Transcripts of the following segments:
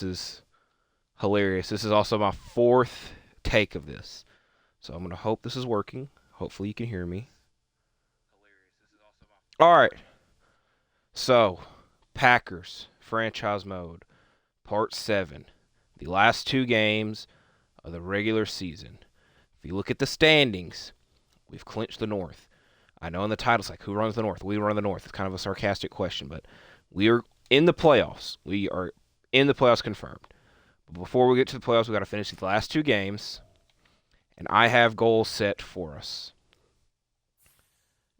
is hilarious. This is also my fourth take of this. So I'm going to hope this is working. Hopefully you can hear me. All right. So, Packers franchise mode, part 7. The last 2 games of the regular season. If you look at the standings, we've clinched the North. I know in the title it's like, who runs the North? We run the North. It's kind of a sarcastic question, but we are in the playoffs. We are in the playoffs confirmed. But before we get to the playoffs, we got to finish the last 2 games, and I have goals set for us.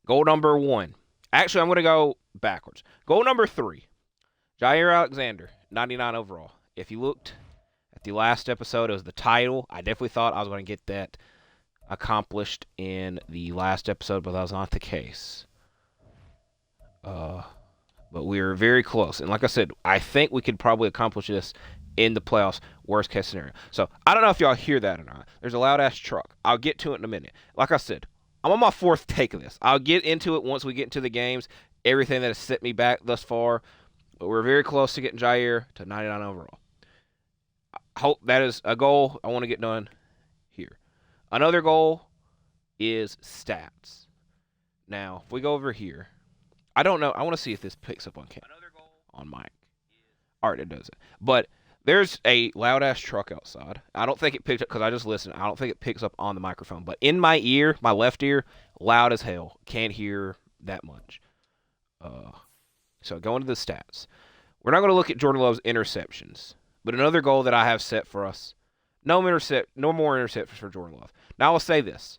Goal number 1. Actually, I'm going to go backwards. Goal number 3. Jaire Alexander, 99 overall. If you looked at the last episode, it was the title. I definitely thought I was going to get that accomplished in the last episode, but that was not the case. But we were very close. And like I said, I think we could probably accomplish this in the playoffs, worst case scenario. So I don't know if y'all hear that or not. There's a loud-ass truck. I'll get to it in a minute. Like I said, I'm on my 4th take of this. I'll get into it once we get into the games, everything that has set me back thus far. But we're very close to getting Jaire to 99 overall. I hope that is a goal I want to get done here. Another goal is stats. Now, if we go over here, I don't know. I want to see if this picks up on mic. All right, it doesn't. But there's a loud-ass truck outside. I don't think it picked up because I just listened. I don't think it picks up on the microphone. But in my ear, my left ear, loud as hell. Can't hear that much. So going to the stats. We're not going to look at Jordan Love's interceptions. But another goal that I have set for us, no more interceptions for Jordan Love. Now, I'll say this.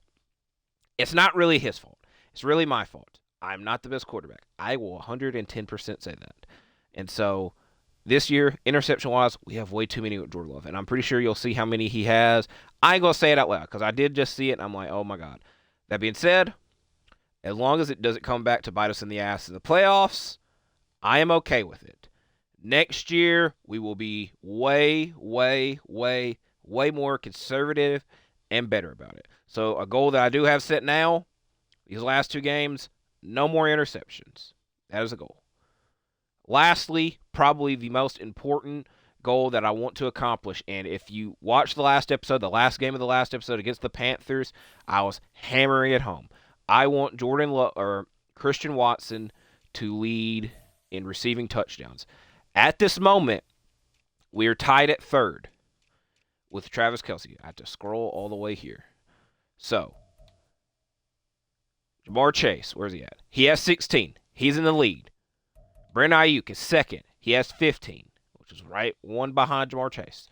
It's not really his fault. It's really my fault. I'm not the best quarterback. I will 110% say that. And so this year, interception-wise, we have way too many with Jordan Love. And I'm pretty sure you'll see how many he has. I ain't going to say it out loud because I did just see it, and I'm like, oh, my God. That being said, as long as it doesn't come back to bite us in the ass in the playoffs, I am okay with it. Next year, we will be way, way, way, way more conservative and better about it. So a goal that I do have set now, these last 2 games, no more interceptions. That is a goal. Lastly, probably the most important goal that I want to accomplish, and if you watch the last episode, the last game of the last episode against the Panthers, I was hammering it home. I want Christian Watson to lead in receiving touchdowns. At this moment, we are tied at 3rd with Travis Kelce. I have to scroll all the way here. So, Jamar Chase, where's he at? He has 16. He's in the lead. Brandon Ayuk is 2nd. He has 15, which is right one behind Jamar Chase.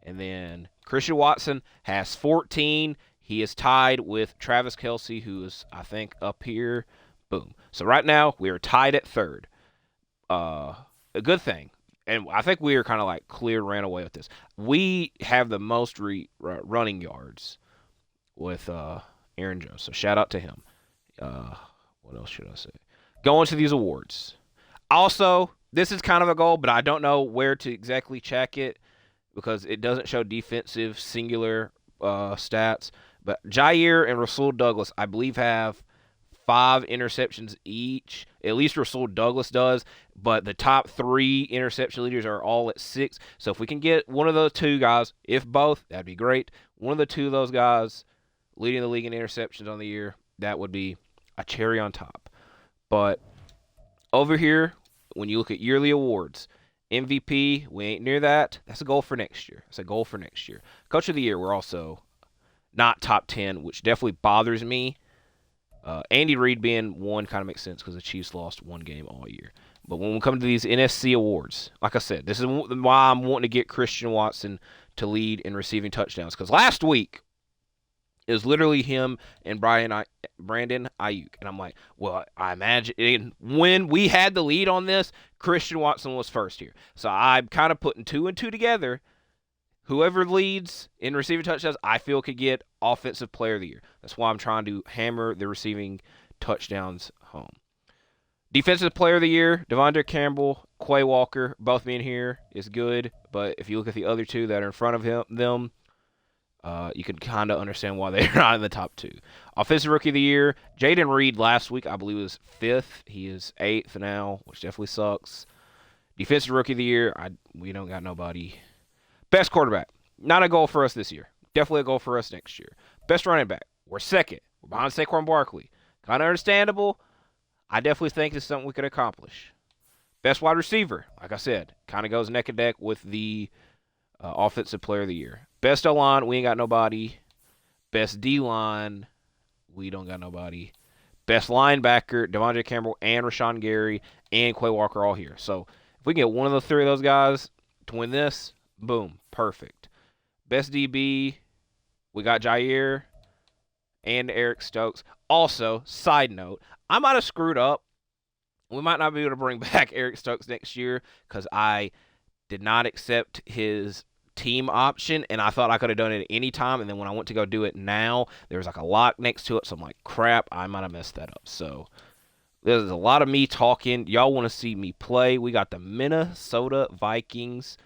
And then Christian Watson has 14. He is tied with Travis Kelce, who is, I think, up here. Boom. So right now, we are tied at 3rd. A good thing, and I think we are kind of like ran away with this. We have the most running yards with Aaron Jones, so shout out to him. What else should I say? Going to these awards. Also, this is kind of a goal, but I don't know where to exactly check it because it doesn't show defensive singular stats. But Jaire and Rasul Douglas, I believe, have 5 interceptions each. At least Rasul Douglas does. But the top 3 interception leaders are all at 6. So if we can get one of those 2 guys, if both, that'd be great. One of the 2 of those guys leading the league in interceptions on the year, that would be a cherry on top. But over here, when you look at yearly awards, MVP, we ain't near that. That's a goal for next year. That's a goal for next year. Coach of the year, we're also not top 10, which definitely bothers me. Andy Reid being one kind of makes sense because the Chiefs lost 1 game all year. But when we come to these NFC awards, like I said, this is why I'm wanting to get Christian Watson to lead in receiving touchdowns. Because last week, it was literally him and Brandon Ayuk. And I'm like, well, I imagine when we had the lead on this, Christian Watson was first here. So I'm kind of putting 2 and 2 together. Whoever leads in receiving touchdowns, I feel could get Offensive Player of the Year. That's why I'm trying to hammer the receiving touchdowns home. Defensive Player of the Year, Devondre Campbell, Quay Walker, both being here is good. But if you look at the other 2 that are in front of them, you can kind of understand why they're not in the top 2. Offensive Rookie of the Year, Jaden Reed last week, I believe, was 5th. He is 8th now, which definitely sucks. Defensive Rookie of the Year, we don't got nobody Best quarterback. Not a goal for us this year. Definitely a goal for us next year. Best running back. We're second. We're behind Saquon Barkley. Kind of understandable. I definitely think it's something we could accomplish. Best wide receiver. Like I said, kind of goes neck and neck with the offensive player of the year. Best O-line. We ain't got nobody. Best D-line. We don't got nobody. Best linebacker. Devontae Campbell and Rashawn Gary and Quay Walker all here. So if we can get one of the three of those guys to win this, boom, perfect. Best DB, we got Jaire and Eric Stokes. Also, side note, I might have screwed up. We might not be able to bring back Eric Stokes next year because I did not accept his team option, and I thought I could have done it at any time, and then when I went to go do it now, there was like a lock next to it, so I'm like, crap, I might have messed that up. So there's a lot of me talking. Y'all want to see me play. We got the Minnesota Vikings.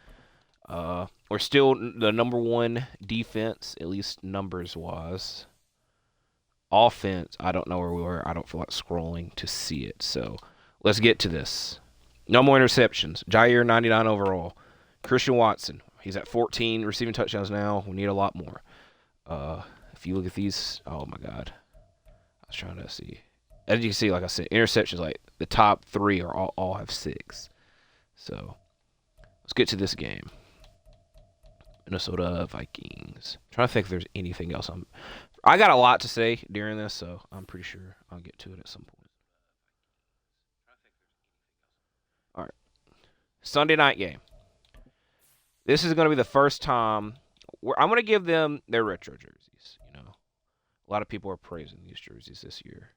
We're still the number one defense, at least numbers-wise. Offense, I don't know where we were. I don't feel like scrolling to see it. So let's get to this. No more interceptions. Jaire, 99 overall. Christian Watson, he's at 14 receiving touchdowns now. We need a lot more. If you look at these, oh, my God. I was trying to see. As you can see, like I said, interceptions, like the top three are all have 6. So let's get to this game. Minnesota Vikings. I'm trying to think if there's anything else. I got a lot to say during this, so I'm pretty sure I'll get to it at some point. All right. Sunday night game. This is going to be the first time I'm going to give them their retro jerseys. You know, a lot of people are praising these jerseys this year,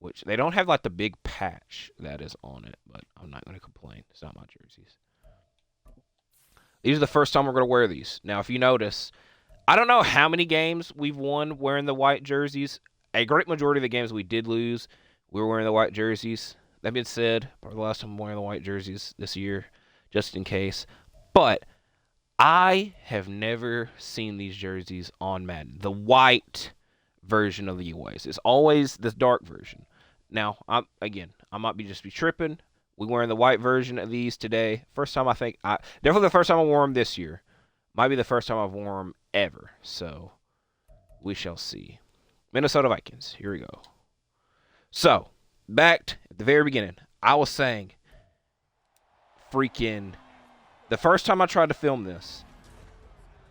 which they don't have like the big patch that is on it, but I'm not going to complain. It's not my jerseys. These are the first time we're going to wear these. Now, if you notice, I don't know how many games we've won wearing the white jerseys. A great majority of the games we did lose, we were wearing the white jerseys. That being said, probably the last time I'm wearing the white jerseys this year, just in case. But I have never seen these jerseys on Madden. The white version of the UAs. It's always this dark version. Now, I might be tripping. We're wearing the white version of these today. First time definitely the first time I wore them this year. Might be the first time I've worn them ever. So, we shall see. Minnesota Vikings. Here we go. So, back at the very beginning, I was saying, the first time I tried to film this,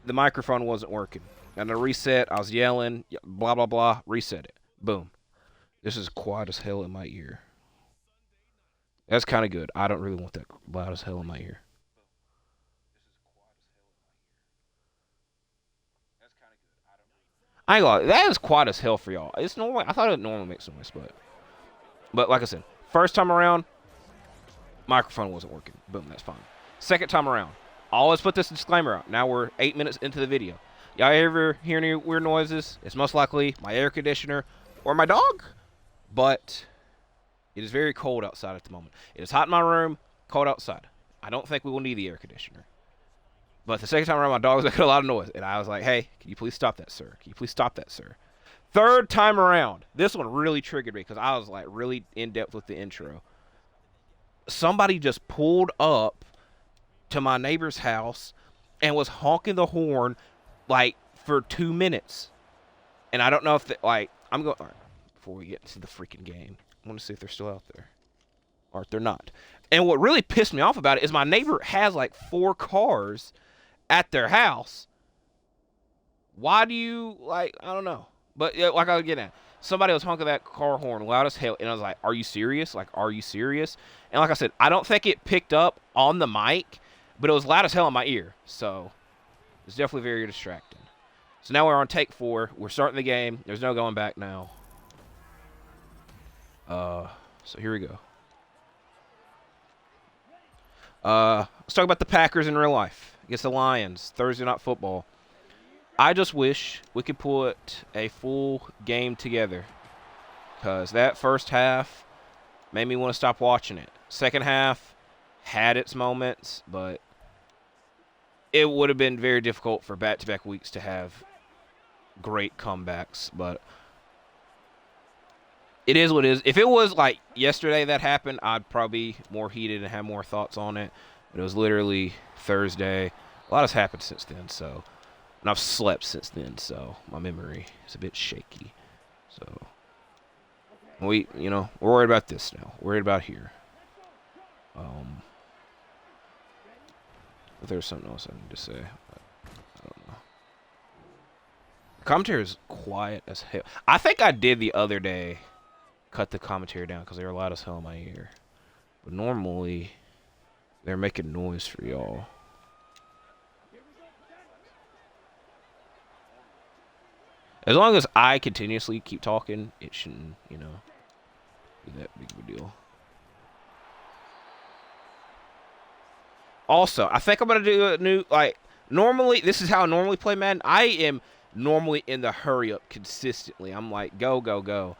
the microphone wasn't working. And I reset, I was yelling, blah, blah, blah, reset it. Boom. This is quiet as hell in my ear. That's kind of good. I don't really want that loud as hell in my ear. I ain't gonna lie, that is quiet as hell for y'all. It's normal. I thought it normally makes noise, but like I said, first time around, microphone wasn't working. Boom, that's fine. Second time around, always put this disclaimer out. Now we're 8 minutes into the video. Y'all ever hear any weird noises? It's most likely my air conditioner or my dog, but it is very cold outside at the moment. It is hot in my room, cold outside. I don't think we will need the air conditioner. But the second time around, my dog was making a lot of noise. And I was like, hey, can you please stop that, sir? Can you please stop that, sir? Third time around. This one really triggered me because I was like really in-depth with the intro. Somebody just pulled up to my neighbor's house and was honking the horn like for 2 minutes. And I don't know if I'm going, all right, before we get to the freaking game, I want to see if they're still out there. Or if they're not. And what really pissed me off about it is my neighbor has like 4 cars at their house. Why do you, I don't know. But like I was getting at, somebody was honking that car horn loud as hell. And I was like, are you serious? Are you serious? And like I said, I don't think it picked up on the mic, but it was loud as hell in my ear. So it's definitely very distracting. So now we're on take 4. We're starting the game. There's no going back now. So here we go. Let's talk about the Packers in real life against the Lions, Thursday Night Football. I just wish we could put a full game together because that first half made me want to stop watching it. Second half had its moments, but it would have been very difficult for back-to-back weeks to have great comebacks, but it is what it is. If it was like yesterday that happened, I'd probably be more heated and have more thoughts on it. But it was literally Thursday. A lot has happened since then, so. And I've slept since then, so my memory is a bit shaky. So, we're worried about this now. We're worried about here. If there's something else I need to say, I don't know. The commentary is quiet as hell. I think I did the other day cut the commentary down because they were loud as hell in my ear. But normally, they're making noise for y'all. As long as I continuously keep talking, it shouldn't, be that big of a deal. Also, I think I'm going to do a new, normally, this is how I normally play Madden. I am normally in the hurry up consistently. I'm like, go, go, go.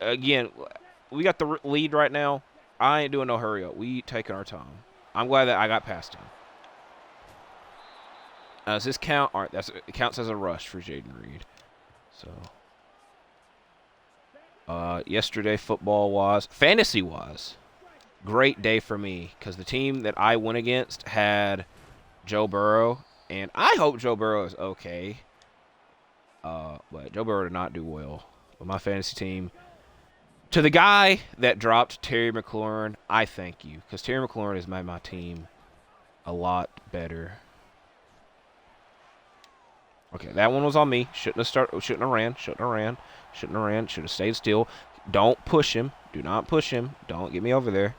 Again, we got the lead right now. I ain't doing no hurry up. We taking our time. I'm glad that I got past him. Does this count? All right, it counts as a rush for Jaden Reed. So, yesterday football-wise, fantasy-wise, great day for me because the team that I went against had Joe Burrow, and I hope Joe Burrow is okay. But Joe Burrow did not do well with my fantasy team. To the guy that dropped Terry McLaurin, I thank you because Terry McLaurin has made my team a lot better. Okay, that one was on me. Shouldn't have ran. Should have stayed still. Don't push him. Do not push him. Don't get me over there.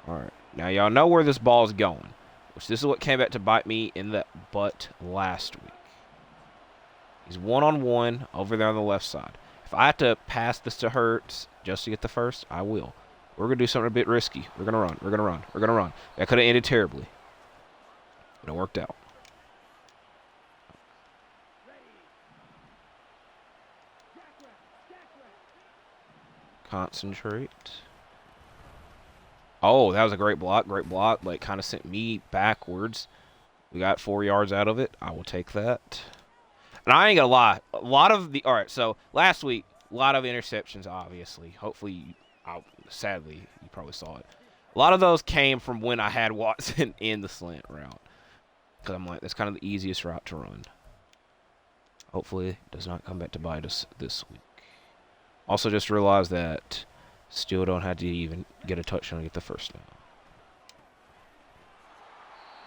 All right. Now y'all know where this ball is going. Which this is what came back to bite me in the butt last week. He's one-on-one over there on the left side. If I have to pass this to Hurts just to get the first, I will. We're going to do something a bit risky. We're going to run. That could have ended terribly. But it worked out. Concentrate. Oh, that was a great block, but it kind of sent me backwards. We got 4 yards out of it. I will take that. And I ain't gonna lie, all right, so last week, a lot of interceptions, obviously. Hopefully, sadly, you probably saw it. A lot of those came from when I had Watson in the slant route. Because I'm like, that's kind of the easiest route to run. Hopefully, it does not come back to bite us this week. Also, just realized that still don't have to even get a touchdown to get the first down.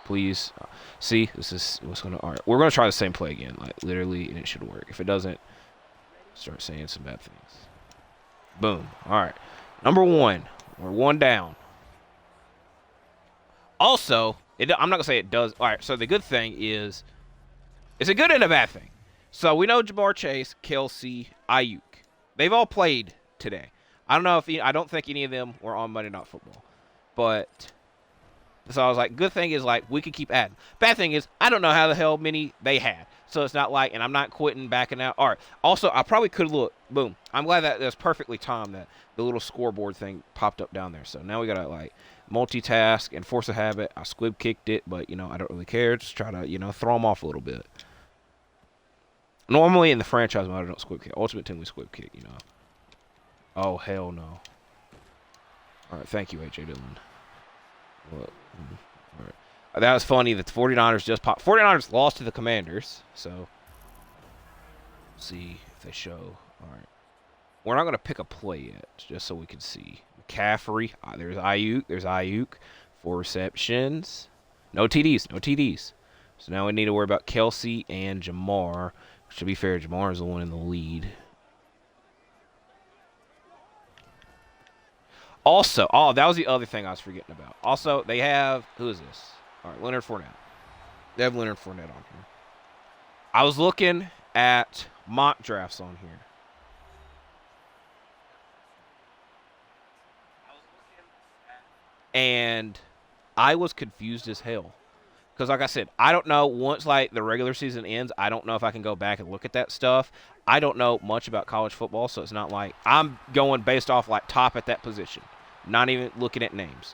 Please. See, this is what's going to... All right, we're going to try the same play again. Literally, and it should work. If it doesn't, start saying some bad things. Boom. All right. Number 1. We're 1 down. Also, I'm not going to say it does... All right, so the good thing is... It's a good and a bad thing. So, we know Jamar Chase, Kelsey, Ayuk. They've all played today. I don't think any of them were on Monday Night Football. But, so I was like, good thing is, we could keep adding. Bad thing is, I don't know how the hell many they had. So it's not and I'm not quitting, backing out. All right. Also, I probably could look. Boom. I'm glad that was perfectly timed that the little scoreboard thing popped up down there. So now we got to, multitask and force a habit. I squib kicked it, but, I don't really care. Just try to, throw them off a little bit. Normally in the franchise mode, I don't squib kick. Ultimate Team, we squib kick, Oh, hell no. All right, thank you, A.J. Dillon. All right. That was funny that the 49ers just popped. 49ers lost to the Commanders, so see if they show. All right. We're not going to pick a play yet, just so we can see. McCaffrey, there's Ayuk. 4 receptions. No TDs. So now we need to worry about Kelsey and Jamar. To be fair, Jamar is the one in the lead. Also, that was the other thing I was forgetting about. Also, they have, who is this? All right, Leonard Fournette. They have Leonard Fournette on here. I was looking at mock drafts on here. And I was confused as hell. Because like I said, I don't know, once the regular season ends, I don't know if I can go back and look at that stuff. I don't know much about college football, so it's not like I'm going based off top at that position, not even looking at names.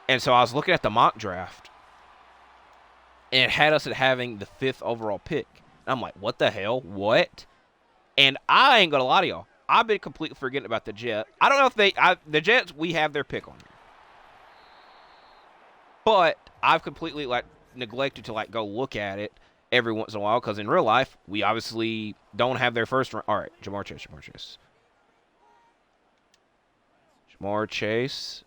And so I was looking at the mock draft, and it had us at having the 5th overall pick. And I'm like, what the hell? What? And I ain't going to lie to y'all. I've been completely forgetting about the Jets. I don't know if the Jets, we have their pick on here. But I've completely like neglected to like go look at it every once in a while because in real life we obviously don't have their first round. All right, Jamar Chase,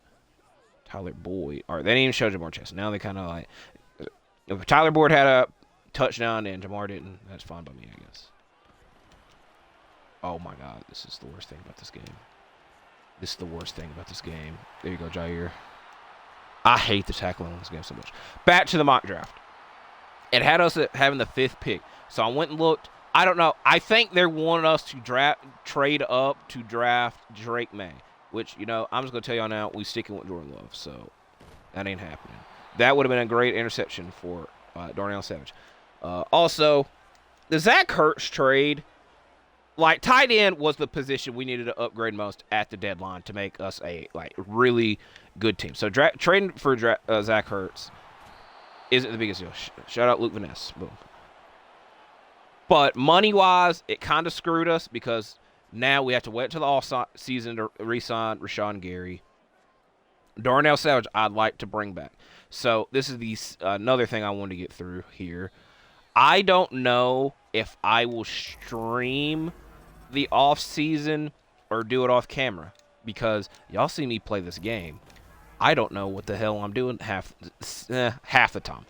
Tyler Boyd. All right, they didn't even show Jamar Chase. Now they kind of like if Tyler Boyd had a touchdown and Jamar didn't, that's fine by me, I guess. Oh my God, this is the worst thing about this game. This is the worst thing about this game. There you go, Jaire. I hate the tackling in this game so much. Back to the mock draft. It had us having the 5th pick. So I went and looked. I don't know. I think they wanted us to trade up to draft Drake May. Which, you know, I'm just going to tell y'all now, we sticking with Jordan Love. So that ain't happening. That would have been a great interception for Darnell Savage. Also, the Zach Ertz trade, like tight end was the position we needed to upgrade most at the deadline to make us a like really good team. So trading for Zach Ertz isn't the biggest deal. Shout out Luke Vaness. Boom. But money-wise, it kind of screwed us because now we have to wait till the off-season to re-sign Rashawn Gary. Darnell Savage, I'd like to bring back. So this is another thing I wanted to get through here. I don't know if I will stream the off-season or do it off camera because y'all see me play this game. I don't know what the hell I'm doing half the time.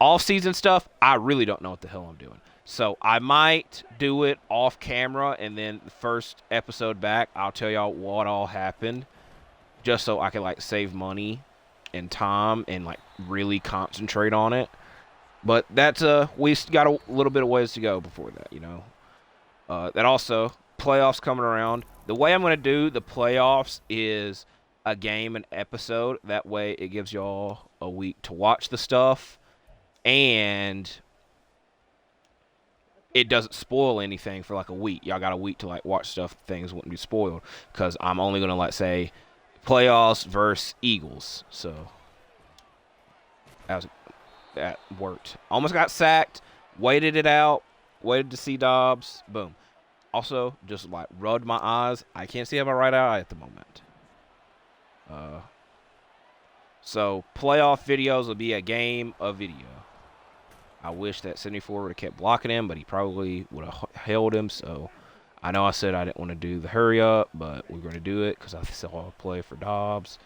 Off-season stuff, I really don't know what the hell I'm doing. So I might do it off camera, and then the first episode back, I'll tell y'all what all happened, just so I can like save money and time and like really concentrate on it. But that's we got a little bit of ways to go before that, you know. That also playoffs coming around. The way I'm going to do the playoffs is a game an episode. That way it gives y'all a week to watch the stuff, and it doesn't spoil anything for like a week. Y'all got a week to like watch stuff. Things wouldn't be spoiled because I'm only going to like say playoffs versus Eagles. So that worked. Almost got sacked. Waited it out. Waited to see Dobbs. Boom. Also, just like rubbed my eyes. I can't see out my right eye at the moment. So playoff videos will be a game of video. I wish that 74 would have kept blocking him, but he probably would have held him. So I know I said I didn't want to do the hurry up, but we're going to do it because I saw a play for Dobbs.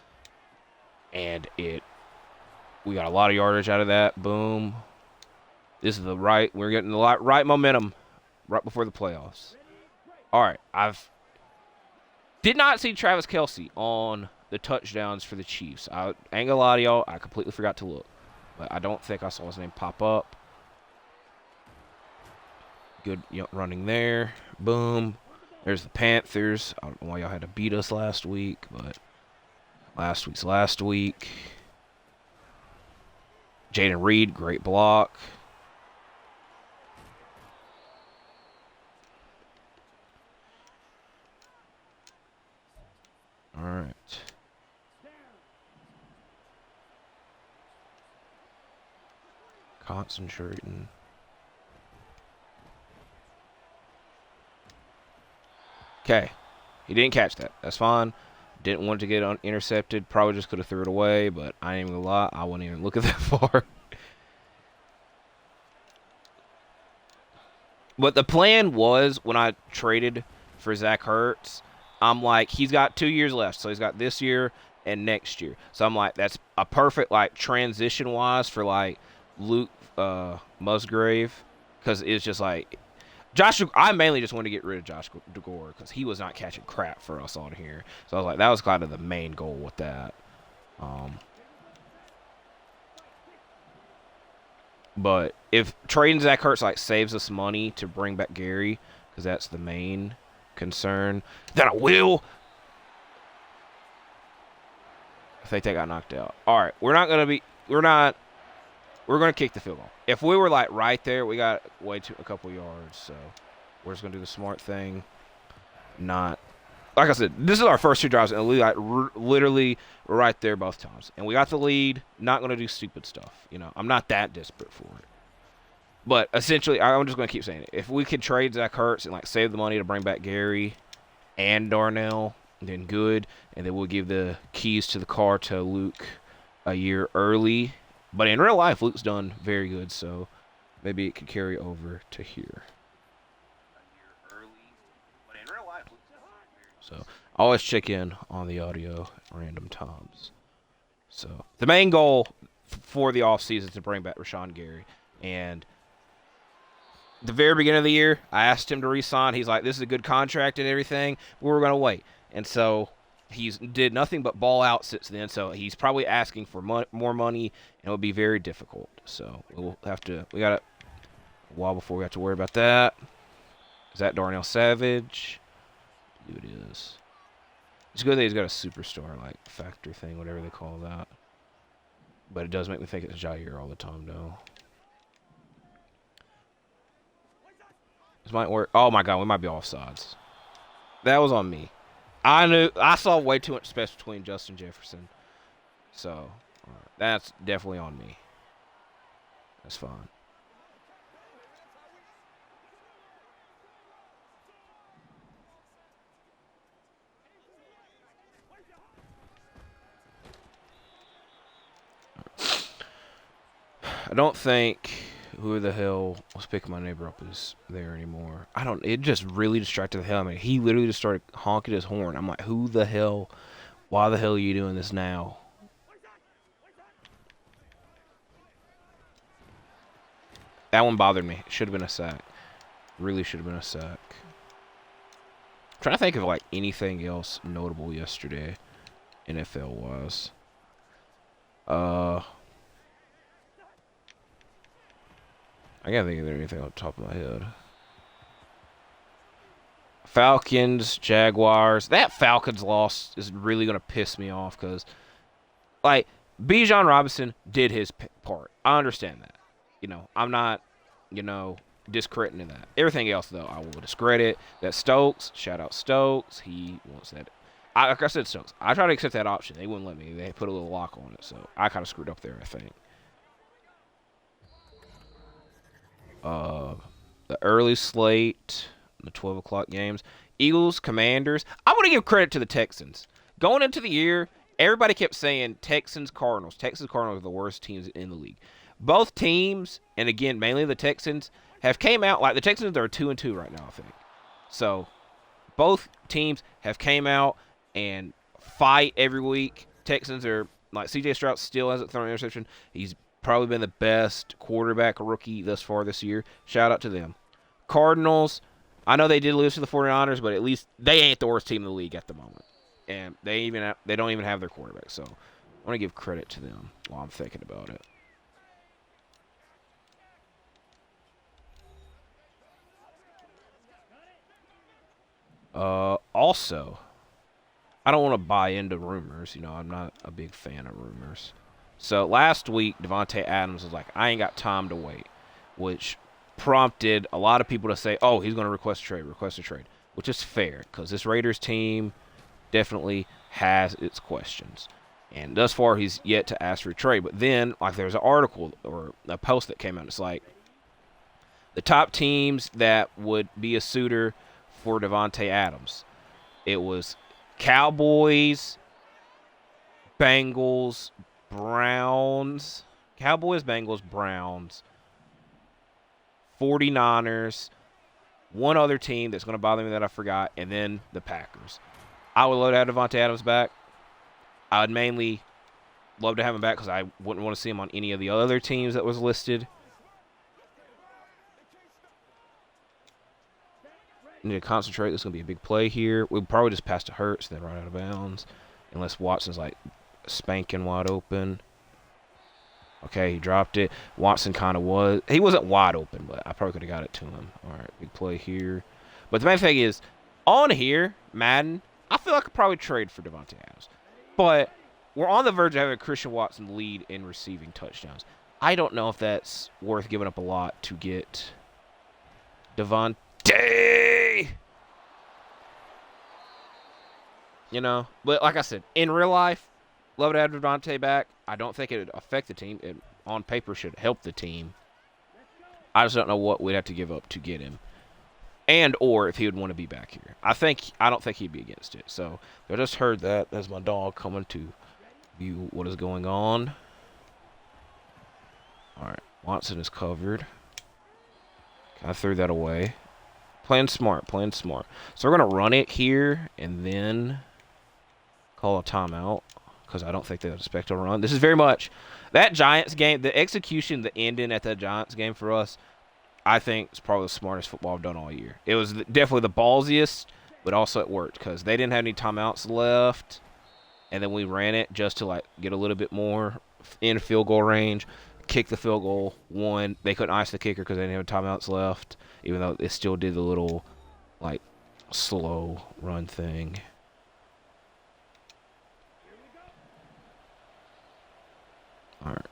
And we got a lot of yardage out of that. Boom. This is we're getting the right momentum right before the playoffs. All right. Did not see Travis Kelce on the touchdowns for the Chiefs. I ain't gonna lie to y'all, I completely forgot to look. But I don't think I saw his name pop up. Good running there. Boom. There's the Panthers. I don't know why y'all had to beat us last week, but last week's last week. Jaden Reed, great block. All right. Concentrating. Okay. He didn't catch that. That's fine. Didn't want to get intercepted. Probably just could have threw it away, but I ain't even gonna lie. I wouldn't even look at that far. But the plan was when I traded for Zach Ertz, I'm like, he's got 2 years left. So he's got this year and next year. So I'm like, that's a perfect like transition-wise for like Luke Musgrave, because it's just like I mainly just wanted to get rid of Josh DeGore because he was not catching crap for us on here. So I was like, that was kind of the main goal with that. But if trading Zach Ertz like saves us money to bring back Gary, because that's the main concern, then I will. I think they got knocked out. All right, we're going to kick the field goal. If we were like right there, we got a couple yards. So we're just going to do the smart thing. Not, like I said, this is our first 2 drives, and we got literally right there both times. And we got the lead. Not going to do stupid stuff. You know, I'm not that desperate for it. But essentially, I'm just going to keep saying it. If we could trade Zach Ertz and like save the money to bring back Gary and Darnell, then good. And then we'll give the keys to the car to Luke a year early. But in real life, Luke's done very good, so maybe it could carry over to here. So always check in on the audio at random times. So the main goal for the offseason is to bring back Rashawn Gary. And the very beginning of the year, I asked him to re-sign. He's like, this is a good contract and everything. We're going to wait. And so he's did nothing but ball out since then. So he's probably asking for more money, and it would be very difficult. So we'll have to – we got a while before we have to worry about that. Is that Darnell Savage? Who it is. It's good that he's got a superstar, like, factor thing, whatever they call that. But it does make me think it's Jaire all the time, though. This might work. Oh, my God, we might be offsides. That was on me. I saw way too much space between Justin Jefferson. So, that's definitely on me. That's fine. I don't think who the hell was picking my neighbor up is there anymore. It just really distracted the hell out of me. He literally just started honking his horn. I'm like, who the hell? Why the hell are you doing this now? That one bothered me. It should have been a sack. Really should have been a sack. I'm trying to think of like anything else notable yesterday, NFL-wise. I can't think of anything off the top of my head. Falcons, Jaguars. That Falcons loss is really going to piss me off because, like, Bijan Robinson did his part. I understand that. I'm not, discrediting that. Everything else, though, I will discredit. That Stokes, shout out Stokes. He wants that. Like I said, Stokes. I tried to accept that option. They wouldn't let me. They put a little lock on it, so I kind of screwed up there, I think. The early slate, the 12 o'clock games. Eagles, Commanders. I want to give credit to the Texans. Going into the year, everybody kept saying Texans, Cardinals. Texans, Cardinals are the worst teams in the league. Both teams, and again, mainly the Texans, have came out like the Texans are 2-2 right now, I think. So both teams have came out and fight every week. Texans are like C.J. Stroud still hasn't thrown an interception. He's probably been the best quarterback rookie thus far this year. Shout out to them. Cardinals, I know they did lose to the 49ers, but at least they ain't the worst team in the league at the moment. And they don't even have their quarterback. So I want to give credit to them while I'm thinking about it. Also, I don't want to buy into rumors. I'm not a big fan of rumors. So last week, Davante Adams was like, I ain't got time to wait, which prompted a lot of people to say, oh, he's going to request a trade, which is fair because this Raiders team definitely has its questions. And thus far, he's yet to ask for a trade. But then, like, there's an article or a post that came out. It's like the top teams that would be a suitor for Davante Adams. It was Cowboys, Bengals, Browns, 49ers, one other team that's going to bother me that I forgot, and then the Packers. I would love to have Davante Adams back. I would mainly love to have him back because I wouldn't want to see him on any of the other teams that was listed. Need to concentrate. This is going to be a big play here. We'll probably just pass to Hurts, then run out of bounds. Unless Watson's like spanking wide open. Okay, he dropped it. Watson kind of was. He wasn't wide open, but I probably could have got it to him. All right, big play here. But the main thing is, on here, Madden, I feel like I could probably trade for Davante Adams. But we're on the verge of having Christian Watson lead in receiving touchdowns. I don't know if that's worth giving up a lot to get Davante. But like I said, in real life, love to have Davante back. I don't think it would affect the team. It, on paper, should help the team. I just don't know what we'd have to give up to get him. And or if he would want to be back here. I don't think he'd be against it. So I just heard that. That's my dog coming to view what is going on. All right, Watson is covered. I threw that away. Playing smart, playing smart. So we're going to run it here and then call a timeout because I don't think they would expect a run. This is very much that Giants game, the execution, the ending at the Giants game for us, I think is probably the smartest football I've done all year. It was definitely the ballsiest, but also it worked because they didn't have any timeouts left, and then we ran it just to like get a little bit more in field goal range, kick the field goal, won. They couldn't ice the kicker because they didn't have timeouts left, even though it still did the little like slow run thing. All right.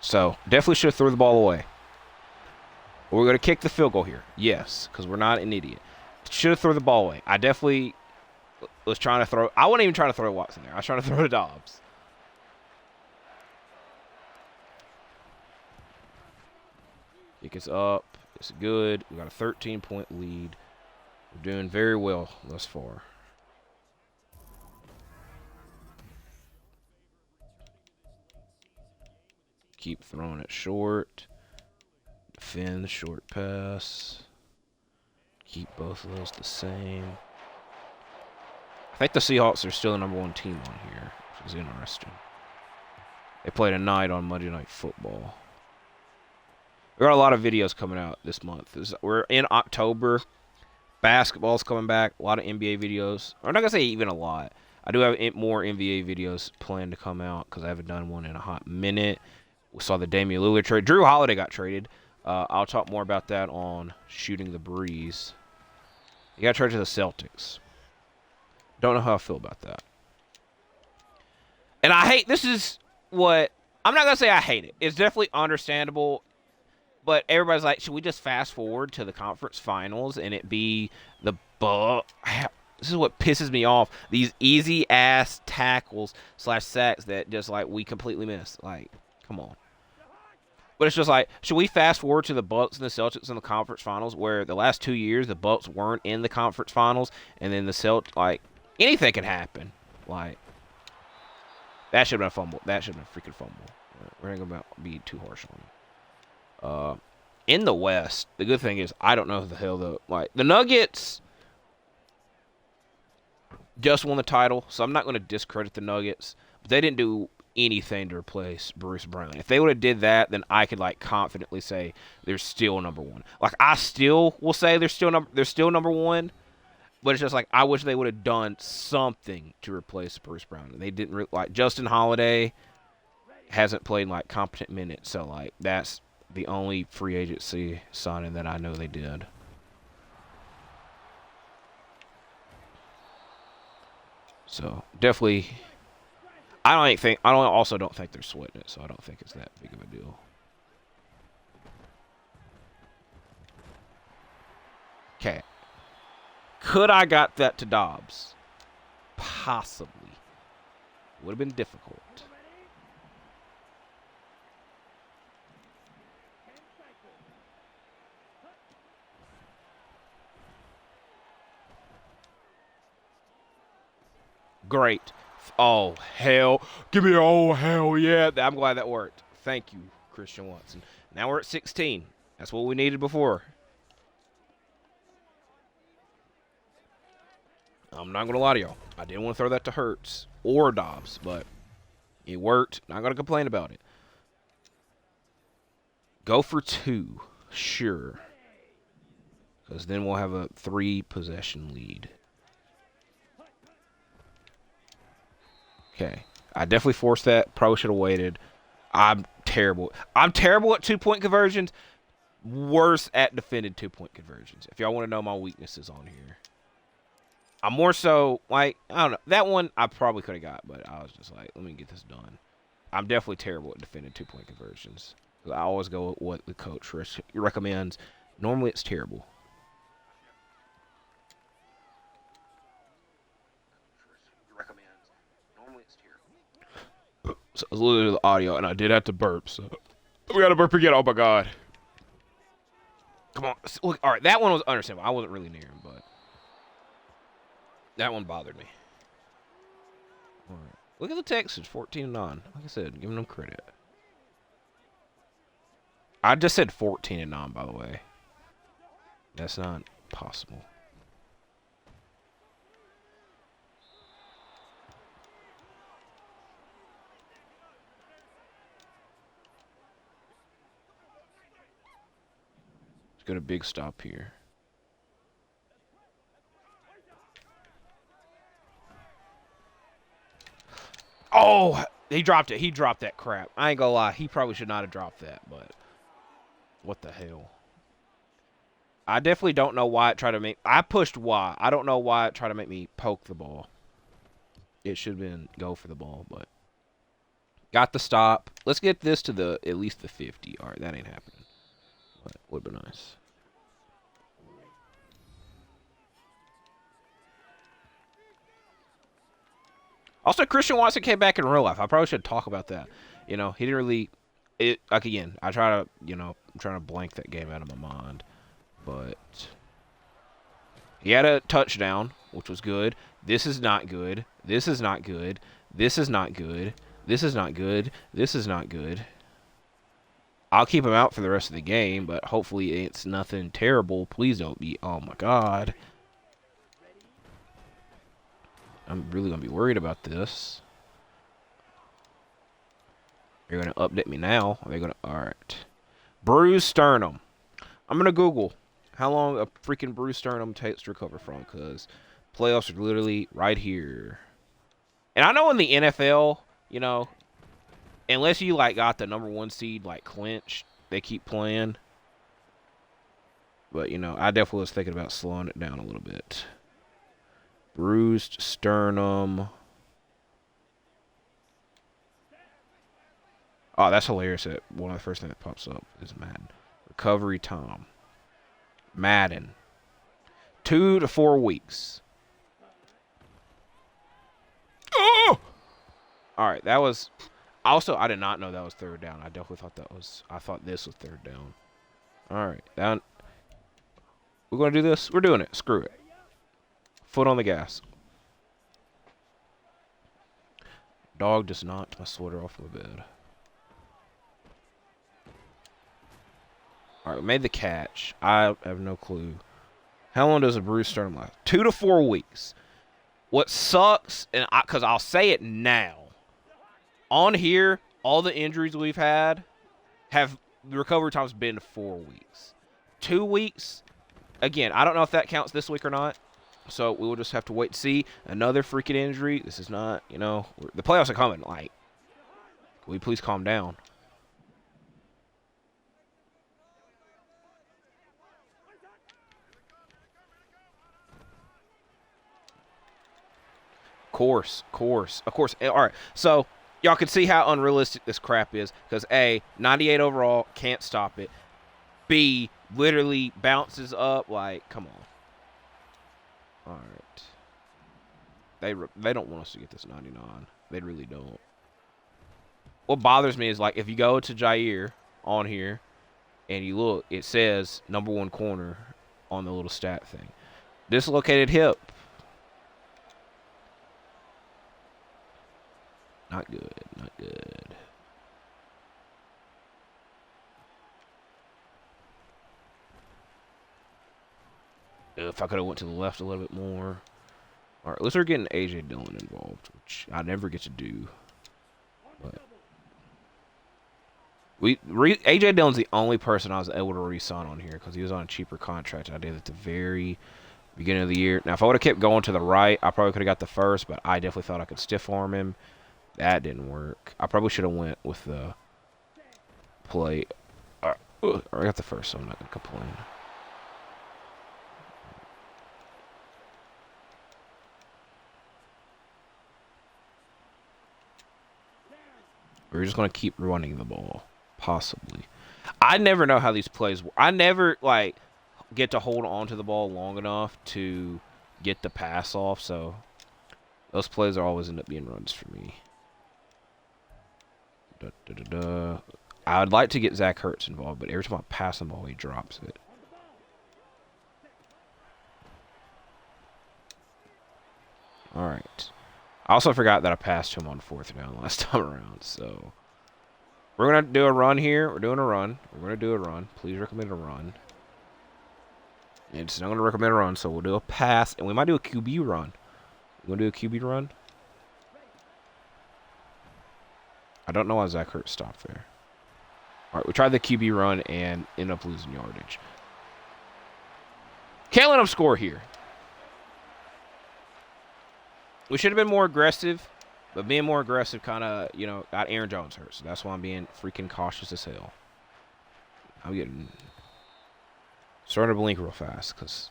So, definitely should have threw the ball away. We're going to kick the field goal here. Yes, because we're not an idiot. Should have thrown the ball away. I definitely was trying to throw. I wasn't even trying to throw Watson there. I was trying to throw to Dobbs. Kick is up. It's good. We got a 13-point lead. We're doing very well thus far. Keep throwing it short. Defend the short pass. Keep both of those the same. I think the Seahawks are still the #1 team on here, which is interesting. They played tonight on Monday Night Football. There are a lot of videos coming out this month. We're in October. Basketball's coming back. A lot of NBA videos. I'm not going to say even a lot. I do have more NBA videos planned to come out because I haven't done one in a hot minute. We saw the Damian Lillard trade. Drew Holiday got traded. I'll talk more about that on Shooting the Breeze. He got traded to the Celtics. Don't know how I feel about that. And I hate, this is what, I'm not going to say I hate it. It's definitely understandable. But everybody's like, should we just fast forward to the conference finals and it be the This is what pisses me off. These easy-ass tackles / sacks that just, like, we completely miss. Like, come on. But it's just like, should we fast forward to the Bucks and the Celtics in the conference finals where the last 2 years the Bucks weren't in the conference finals and then the Celtics, like, anything can happen. Like, that should have been a fumble. That should have been a freaking fumble. We're not going to be too harsh on it. In the West, the good thing is I don't know who the hell the Nuggets just won the title, so I'm not going to discredit the Nuggets. But they didn't do anything to replace Bruce Brown. If they would have did that, then I could like confidently say they're still #1. Like I still will say they're still #1, but it's just like I wish they would have done something to replace Bruce Brown. They didn't like Justin Holiday hasn't played like competent minutes, so like that's the only free agency signing that I know they did. So definitely, I also don't think they're sweating it, so I don't think it's that big of a deal. Okay, could I got that to Dobbs? Possibly. Would have been difficult. Great. Oh, hell. Give me oh, hell yeah. I'm glad that worked. Thank you, Christian Watson. Now we're at 16. That's what we needed before. I'm not going to lie to y'all. I didn't want to throw that to Hurts or Dobbs, but it worked. Not going to complain about it. Go for 2. Sure. Because then we'll have a 3-possession lead. Okay. I definitely forced that. Probably should have waited. I'm terrible. I'm terrible at 2-point conversions. Worse at defended 2-point conversions. If y'all want to know my weaknesses on here. I'm more so, like, I don't know. That one I probably could have got, but I was just like, let me get this done. I'm definitely terrible at defending 2-point conversions. I always go with what the coach recommends. Normally it's terrible. So I was listening to the audio, and I did have to burp, so we got to burp again. Oh, my God. Come on. Look, all right, that one was understandable. I wasn't really near him, but. That one bothered me. All right. Look at the Texans, 14-9. Like I said, giving them credit. I just said 14-9, by the way. That's not possible. Let's get a big stop here. Oh, he dropped it. He dropped that crap. I ain't gonna lie. He probably should not have dropped that, but what the hell? I definitely don't know why it tried to make... I pushed Y. I don't know why it tried to make me poke the ball. It should have been go for the ball, but... Got the stop. Let's get this to the at least the 50. All right, that ain't happening. But would be nice. Also, Christian Watson came back in real life. I probably should talk about that. You know, he didn't really... Like, again, I try to, you know, I'm trying to blank that game out of my mind. But he had a touchdown, which was good. This is not good. This is not good. This is not good. This is not good. This is not good. I'll keep him out for the rest of the game, but hopefully it's nothing terrible. Please don't be... Oh, my God. I'm really going to be worried about this. They're going to update me now. Are they going to... All right. Bruised sternum. I'm going to Google how long a freaking bruised sternum takes to recover from, because playoffs are literally right here. And I know in the NFL, you know, unless you, like, got the #1 seed, like, clinched, they keep playing. But, you know, I definitely was thinking about slowing it down a little bit. Bruised sternum. Oh, that's hilarious. That one of the first things that pops up is Madden. Recovery time. Madden. 2 to 4 weeks. Oh! All right, that was... Also, I did not know that was third down. I definitely thought that was... I thought this was third down. All right, down. We're going to do this? We're doing it. Screw it. Foot on the gas. Dog just knocked my sweater off my bed. All right, we made the catch. I have no clue. How long does a bruised sternum last? 2 to 4 weeks. What sucks, and because I'll say it now, on here, all the injuries we've had have the recovery time's been 4 weeks. 2 weeks, again, I don't know if that counts this week or not. So we will just have to wait to see. Another freaking injury. This is not, you know, the playoffs are coming. Like, will you please calm down? Of course. All right. So y'all can see how unrealistic this crap is. Because A, 98 overall, can't stop it. B, literally bounces up. Like, come on. All right. They don't want us to get this 99. They really don't. What bothers me is, like, if you go to Jaire on here and you look, it says #1 corner on the little stat thing. Dislocated hip. Not good. Not good. If I could have went to the left a little bit more. All right, let's start getting AJ Dillon involved, which I never get to do. But AJ Dillon's the only person I was able to re-sign on here because he was on a cheaper contract. I did at the very beginning of the year. Now, if I would have kept going to the right, I probably could have got the first, but I definitely thought I could stiff arm him. That didn't work. I probably should have went with the play. I got the first, so I'm not going to complain. We're just going to keep running the ball. Possibly. I never know how these plays work. I never, like, get to hold on to the ball long enough to get the pass off, so those plays are always end up being runs for me. I would like to get Zach Ertz involved, but every time I pass the ball, he drops it. All right. I also forgot that I passed him on 4th down last time around, so we're going to do a run here. We're doing a run. We're going to do a run. Please recommend a run. It's not going to recommend a run, so we'll do a pass, and we might do a QB run. You want to do a QB run? I don't know why Zach Ertz stopped there. All right, we tried the QB run and ended up losing yardage. Can't let them score here. We should have been more aggressive, but being more aggressive kind of, you know, got Aaron Jones hurt. So that's why I'm being freaking cautious as hell. I'm starting to blink real fast because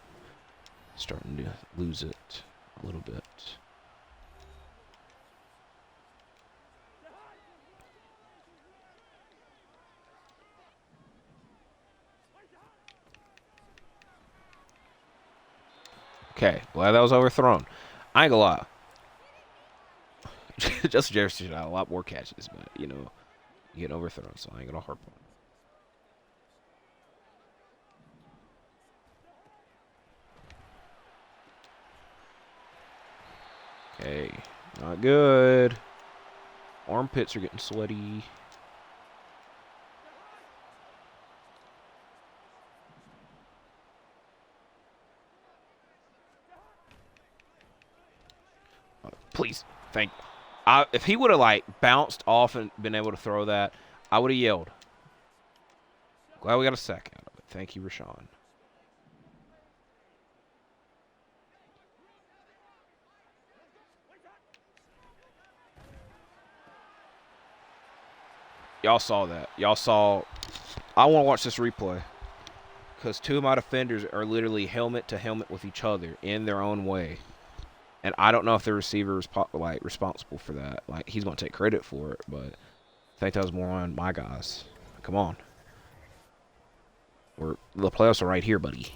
starting to lose it a little bit. Okay, glad that was overthrown. I ain't gonna lie. Justin Jefferson had a lot more catches, but, you know, getting overthrown, so I ain't gonna harp on. Okay, not good. Armpits are getting sweaty. Please, thank. If he would have like bounced off and been able to throw that, I would have yelled. Glad we got a sack out of it. Thank you, Rashawn. Y'all saw that. Y'all saw. I want to watch this replay because two of my defenders are literally helmet to helmet with each other in their own way. And I don't know if the receiver is like responsible for that. Like, he's going to take credit for it, but I think that was more on my guys. Come on. The playoffs are right here, buddy.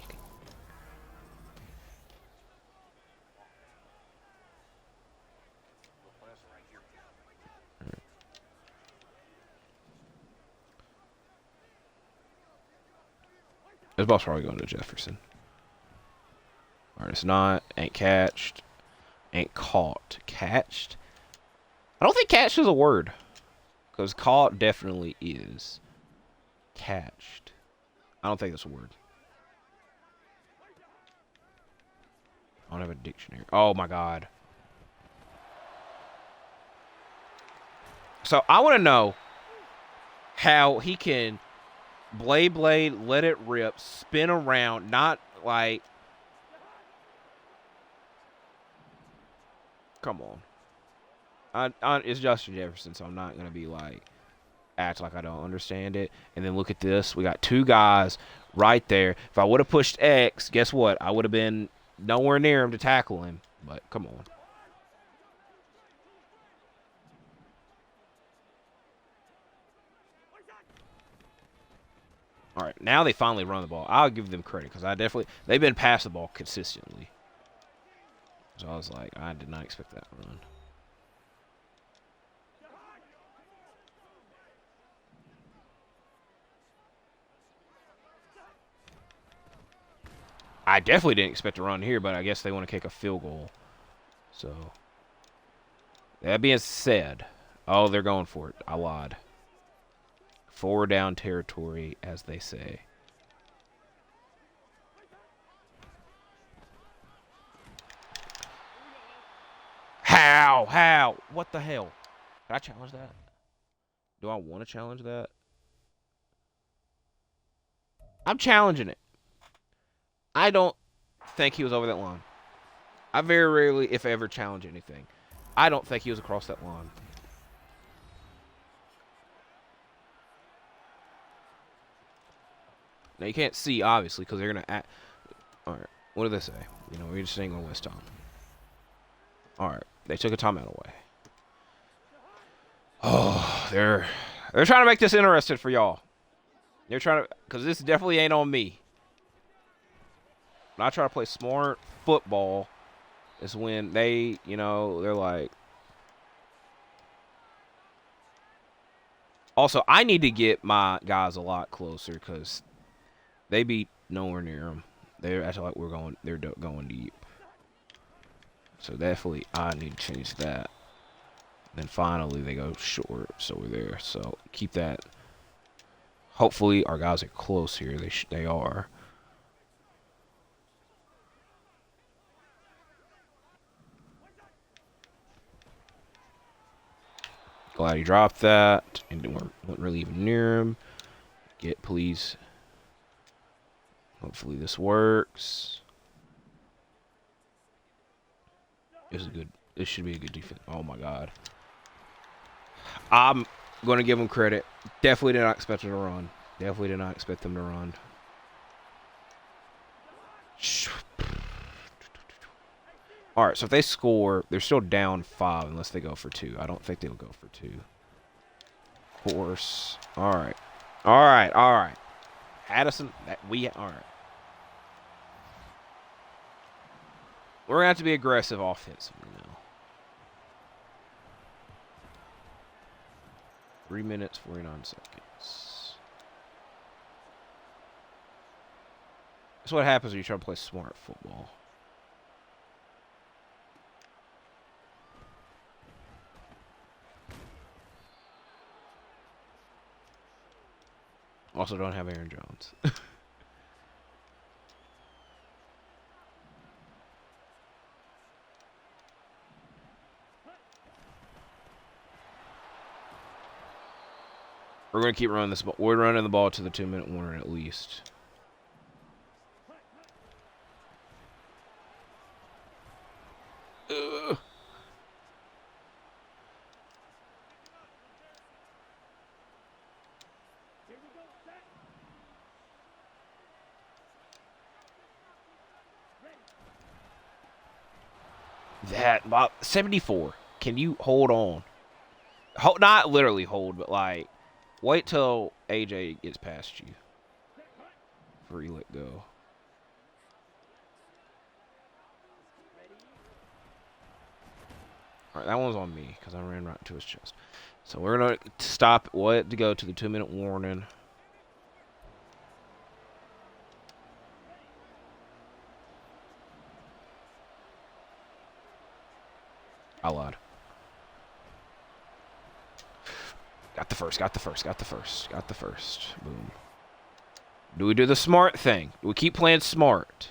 This ball's probably going to Jefferson. All right, it's not. Ain't catched. Ain't caught. Catched? I don't think catched is a word. Because caught definitely is. Catched. I don't think that's a word. I don't have a dictionary. Oh, my God. So, I want to know how he can blade, let it rip, spin around, not like... Come on. It's Justin Jefferson, so I'm not going to be like, act like I don't understand it. And then look at this. We got two guys right there. If I would have pushed X, guess what? I would have been nowhere near him to tackle him. But come on. All right, now they finally run the ball. I'll give them credit because they've been passing the ball consistently. So I was like, I did not expect that run. I definitely didn't expect to run here, but I guess they want to kick a field goal. So, that being said, oh, they're going for it. I lied. 4 down territory, as they say. How? What the hell? Can I challenge that? Do I want to challenge that? I'm challenging it. I don't think he was over that line. I very rarely, if ever, challenge anything. I don't think he was across that line. Now, you can't see, obviously, because they're going to act. All right. What do they say? You know, we just ain't going to waste time. All right. They took a timeout away. Oh, they're trying to make this interesting for y'all. They're trying to, because this definitely ain't on me. When I try to play smart football, is when they, you know, they're like. Also, I need to get my guys a lot closer because they be nowhere near them. They're acting like they're going deep. So definitely I need to change that. Then finally they go short, so we're there. So keep that. Hopefully our guys are close here. They are. Glad he dropped that. And we weren't really even near him. Get, please. Hopefully this works. This should be a good defense. Oh my god. I'm going to give them credit. Definitely did not expect them to run. Definitely did not expect them to run. Alright, so if they score, they're still down 5 unless they go for 2. I don't think they'll go for 2. Of course. Alright. Alright. Addison, alright. We're going to have to be aggressive offensively now. 3 minutes, 49 seconds. That's what happens when you try to play smart football. Also don't have Aaron Jones. We're going to keep running this ball. We're running the ball to the 2-minute warning at least. That about 74. Can you hold on? Not literally hold, but like wait till AJ gets past you before you let go. All right, that one's on me because I ran right into his chest. So we're gonna stop. What to go to the 2-minute warning. I lied. Got the first. Boom. Do we do the smart thing? Do we keep playing smart?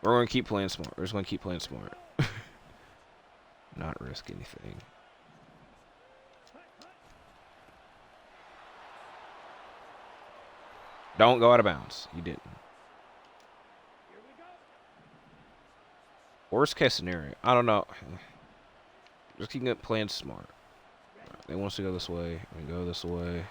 We're going to keep playing smart. We're just going to keep playing smart. Not risk anything. Don't go out of bounds. You didn't. Worst case scenario. I don't know. Just keep playing smart. Right, they want us to go this way. We go this way.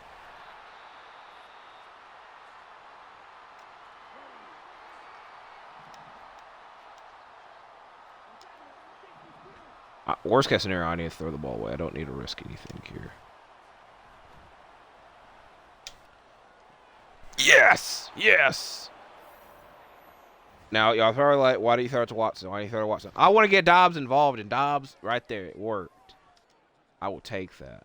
Worst case scenario, I need to throw the ball away. I don't need to risk anything here. Yes! Yes! Now, y'all probably like, why do you throw it to Watson? Why do you throw it to Watson? I want to get Dobbs involved, and Dobbs, right there, it worked. I will take that.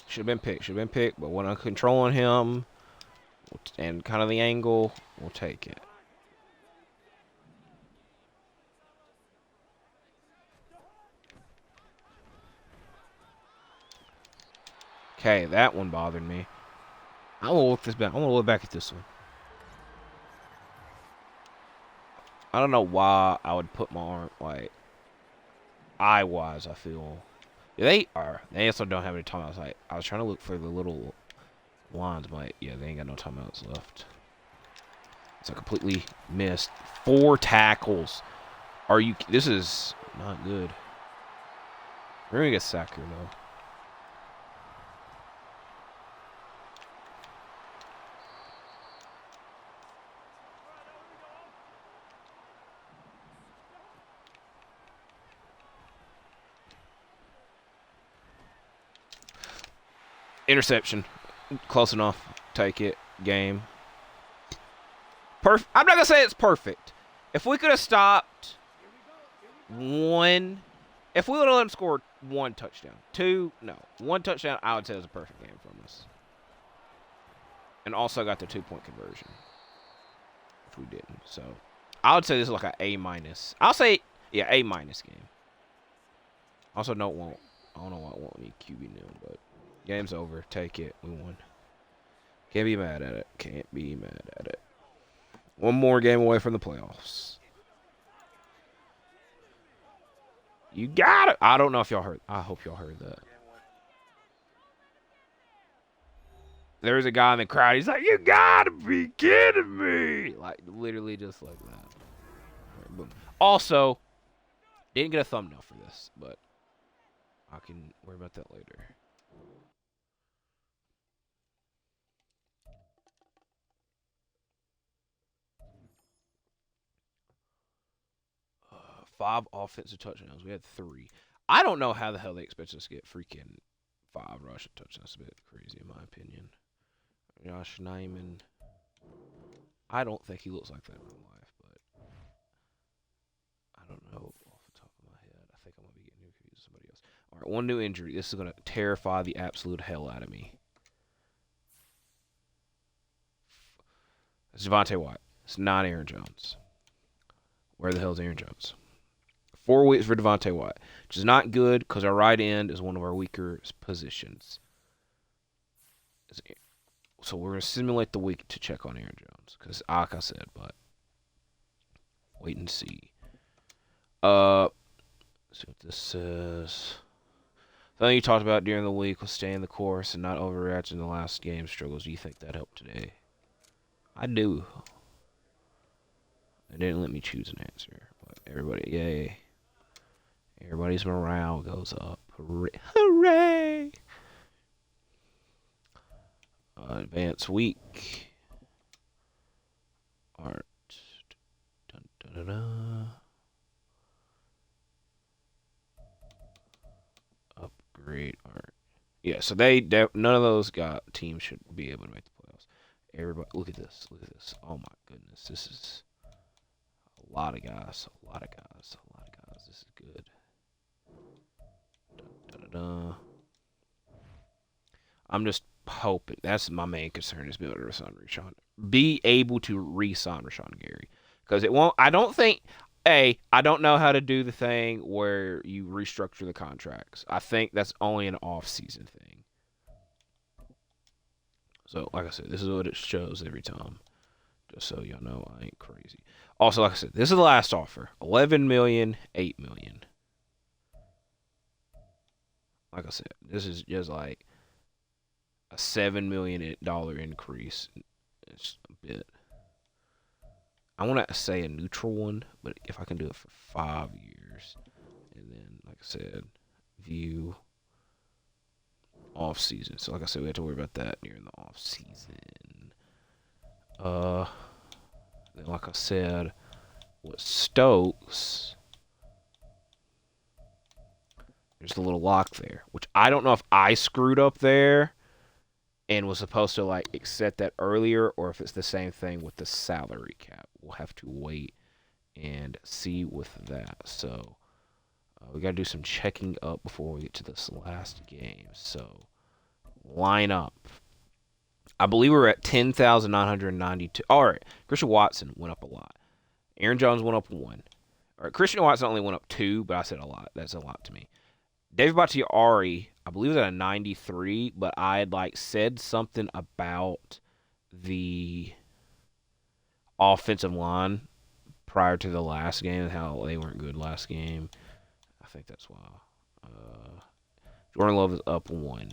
Should have been picked, but when I'm controlling him and kind of the angle, we'll take it. Okay, that one bothered me. I will look this back. I want to look back at this one. I don't know why I would put my arm like eye-wise. I feel They are. They also don't have any timeouts. I was trying to look for the little lines, but yeah, they ain't got no timeouts left. So I completely missed 4 tackles. Are you? This is not good. We're gonna get sacked here though. Interception. Close enough. Take it. Game. I'm not gonna say it's perfect. If we could have stopped one, if we would have let them score 1 touchdown, 2, no, 1 touchdown, I would say it was a perfect game from us. And also got the 2-point conversion, which we didn't. So I would say this is like an A-. I'll say, yeah, A- game. Also, I don't know why it won't me QB nil, but game's over. Take it. We won. Can't be mad at it. Can't be mad at it. 1 more game away from the playoffs. You got it. I don't know if y'all heard. I hope y'all heard that. There was a guy in the crowd. He's like, "You gotta be kidding me!" Like literally just like that. Right, boom. Also, didn't get a thumbnail for this, but I can worry about that later. Uh, 5 offensive touchdowns. We had 3. I don't know how the hell they expect us to get freaking 5 rushing touchdowns. It's a bit crazy in my opinion. Josh Nijman. I don't think he looks like that in real life, but I don't know off the top of my head. I think I might be getting confused with somebody else. All right, 1 new injury. This is going to terrify the absolute hell out of me. It's Devontae White. It's not Aaron Jones. Where the hell is Aaron Jones? 4 weeks for Devontae White, which is not good because our right end is one of our weaker positions. So we're going to simulate the week to check on Aaron Jones because, like I said, but wait and see. Let's see what this says. Something you talked about during the week was staying the course and not overreacting the last game struggles. Do you think that helped today? I do. They didn't let me choose an answer, but everybody, yay. Everybody's morale goes up. Hooray! Hooray! Advanced week. Art. Dun, dun, dun, dun. Upgrade art. Yeah, so none of those teams should be able to make the playoffs. Everybody, look at this. Look at this. Oh my goodness, this is a lot of guys. A lot of guys. A lot of guys. This is good. Dun, dun, dun, dun. I'm just hoping. That's my main concern is be able to re-sign Rashawn Gary, because it won't. I don't think. I don't know how to do the thing where you restructure the contracts. I think that's only an off-season thing. So, like I said, this is what it shows every time. Just so y'all know, I ain't crazy. Also, like I said, this is the last offer: 11 million, 8 million. Like I said, this is just like a $7 million increase. It's a bit. I want to say a neutral one, but if I can do it for 5 years, and then, like I said, view off season. So, like I said, we have to worry about that during the off season. Then, like I said, with Stokes, there's a little lock there, which I don't know if I screwed up there and was supposed to like accept that earlier, or if it's the same thing with the salary cap. We'll have to wait and see with that. So we got to do some checking up before we get to this last game. So line up. I believe we're at 10,992. All right, Christian Watson went up a lot. Aaron Jones went up 1. All right, Christian Watson only went up 2, but I said a lot. That's a lot to me. David Bakhtiari, I believe it was at a 93, but I had like said something about the offensive line prior to the last game and how they weren't good last game. I think that's why. Jordan Love is up 1.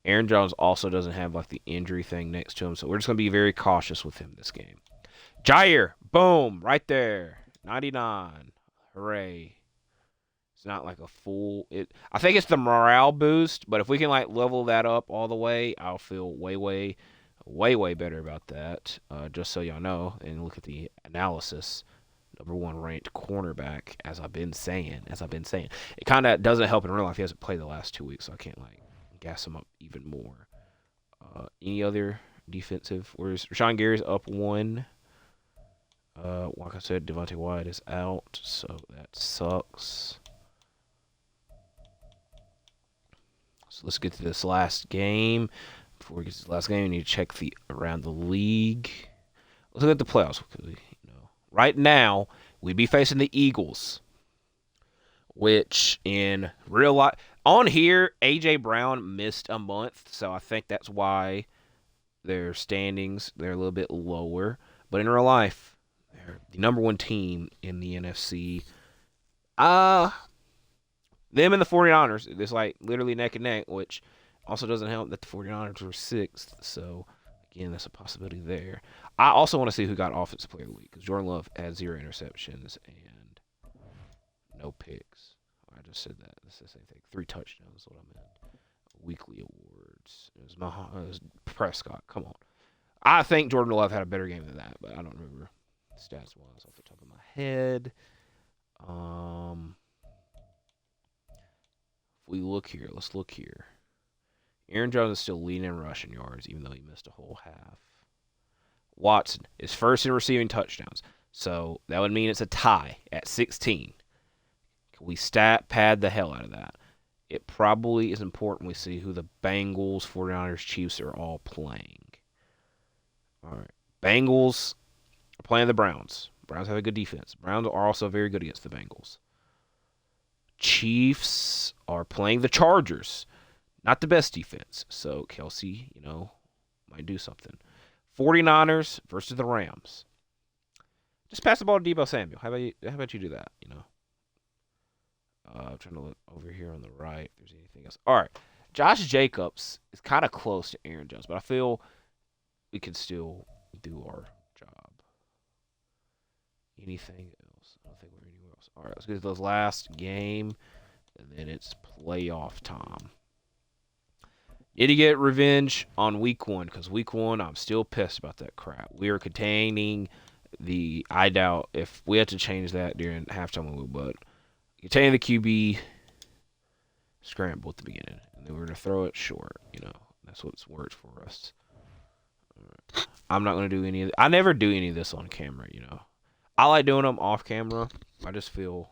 Aaron Jones also doesn't have like the injury thing next to him, so we're just gonna be very cautious with him this game. Jaire, boom, right there, 99, hooray! It's not like a full. I think it's the morale boost, but if we can like level that up all the way, I'll feel way better about that. Just so y'all know, and look at the analysis. Number 1 ranked cornerback, as I've been saying. It kind of doesn't help in real life. He hasn't played the last 2 weeks, so I can't like gas him up even more. Any other defensive? Where's Rashawn Gary's up 1? Like I said, Devontae Wyatt is out, so that sucks. So let's get to this last game. Before we get to this last game, we need to check around the league. Let's look at the playoffs. Right now, we'd be facing the Eagles, which in real life, on here, A.J. Brown missed a month, so I think that's why their standings, they're a little bit lower. But in real life, they're the number 1 team in the NFC. Them and the 49ers, it's like literally neck and neck, which also doesn't help that the 49ers were 6th. So, again, that's a possibility there. I also want to see who got Offensive Player of the Week, because Jordan Love had 0 interceptions and no picks. I just said that. That's the same thing. 3 touchdowns is what I meant. Weekly awards. It was Prescott. Come on. I think Jordan Love had a better game than that, but I don't remember stats-wise off the top of my head. If we look here, let's look here. Aaron Jones is still leading in rushing yards, even though he missed a whole half. Watson is first in receiving touchdowns, so that would mean it's a tie at 16. Can we stat pad the hell out of that? It probably is important we see who the Bengals, 49ers, Chiefs are all playing. All right. Bengals are playing the Browns. Browns have a good defense. Browns are also very good against the Bengals. Chiefs are playing the Chargers. Not the best defense. So Kelsey, might do something. 49ers versus the Rams. Just pass the ball to Deebo Samuel. How about you do that, I'm trying to look over here on the right if there's anything else. All right. Josh Jacobs is kind of close to Aaron Jones, but I feel we can still do our job. Anything else? I don't think we're anywhere else. All right, let's get to this last game, and then it's playoff time. Need to get revenge on week 1, because week 1, I'm still pissed about that crap. We are containing I doubt if we had to change that during halftime, we would, but containing the QB scramble at the beginning, and then we're going to throw it short. That's what's worked for us. Right. I'm not going to do any of it. I never do any of this on camera, I like doing them off camera. I just feel,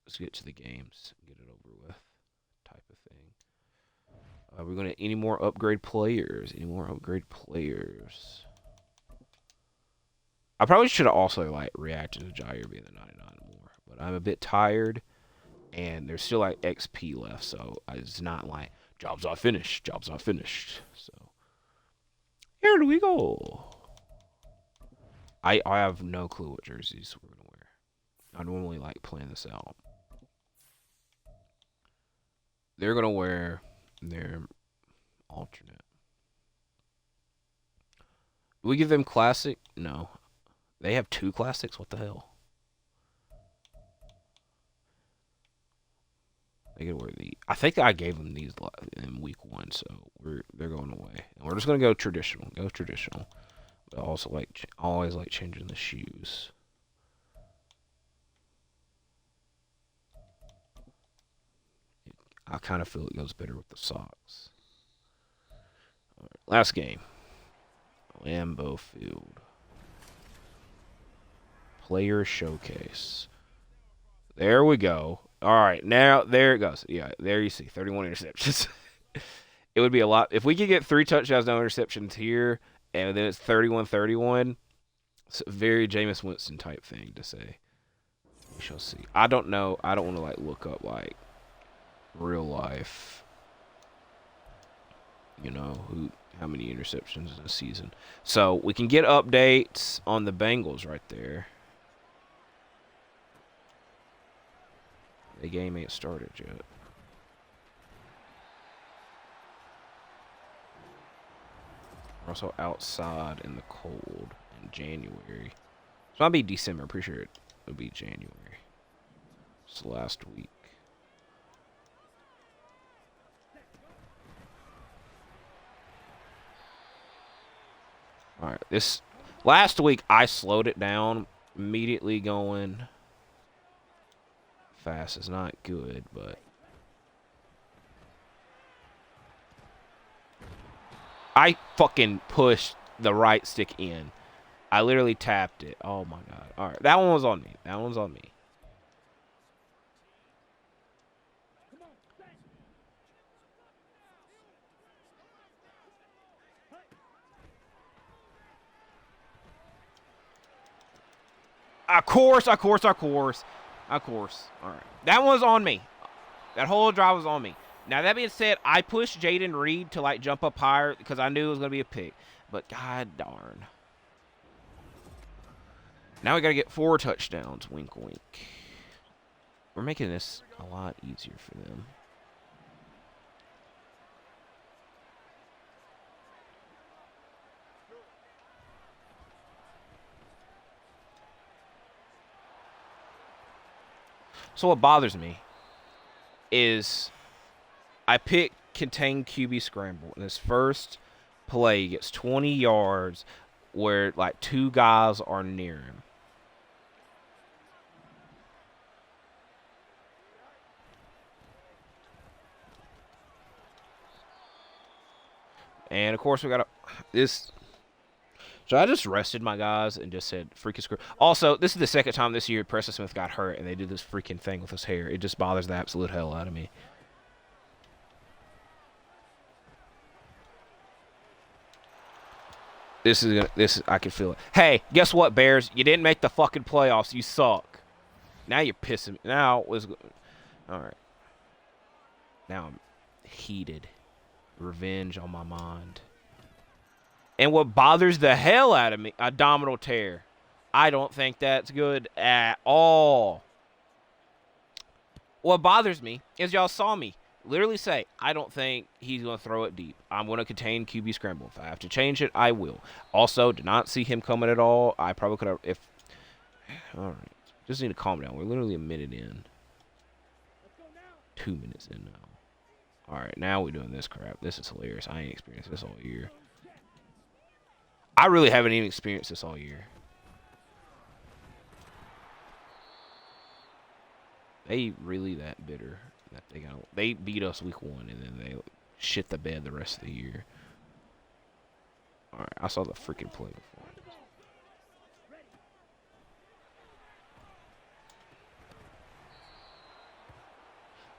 let's get to the games, get it over with type of thing. We're going to, any more upgrade players? I probably should have also, reacted to Jaire being the 99 more, but I'm a bit tired, and there's still, XP left, so it's not like, job's not finished. So, here we go. I have no clue what jerseys we're going to wear. I normally plan this out. They're going to wear their alternate. Do we give them classic? No. They have 2 classics? What the hell? They could wear I think I gave them these in week 1, so they're going away. And we're just going to go traditional. But I also always like changing the shoes. I kind of feel it goes better with the socks. All right, last game. Lambeau Field. Player showcase. There we go. All right, now there it goes. Yeah, there you see 31 interceptions. It would be a lot. If we could get 3 touchdowns, no interceptions here, and then it's 31-31, it's a very Jameis Winston type thing to say. We shall see. I don't know. I don't want to look up real life. How many interceptions in a season. So we can get updates on the Bengals right there. The game ain't started yet. We're also outside in the cold in January. So might be December. I'm pretty sure it'll be January. It's last week. All right, this last week I slowed it down. Immediately going fast is not good, but I fucking pushed the right stick in. I literally tapped it. Oh my god. All right, that one was on me. That one was on me. Of course. All right. That one was on me. That whole drive was on me. Now, that being said, I pushed Jaden Reed to, like, jump up higher because I knew it was going to be a pick. But, god darn. Now we got to get 4 touchdowns. Wink, wink. We're making this a lot easier for them. So what bothers me is I pick contain QB scramble. And his first play gets 20 yards where like 2 guys are near him. And of course we got this. So I just rested my guys and just said freaking screw. Also, this is the second time this year Preston Smith got hurt and they did this freaking thing with his hair. It just bothers the absolute hell out of me. This is I can feel it. Hey, guess what, Bears? You didn't make the fucking playoffs. You suck. Now you're pissing me. Now was all right. Now I'm heated. Revenge on my mind. And what bothers the hell out of me, abdominal tear. I don't think that's good at all. What bothers me is y'all saw me literally say, I don't think he's going to throw it deep. I'm going to contain QB scramble. If I have to change it, I will. Also, did not see him coming at all. I probably could have, if, all right. Just need to calm down. We're literally a minute in. 2 minutes in now. All right, now we're doing this crap. This is hilarious. I ain't experienced this all year. I really haven't even experienced this all year. They really that bitter that they beat us week 1 and then they shit the bed the rest of the year. All right, I saw the freaking play before.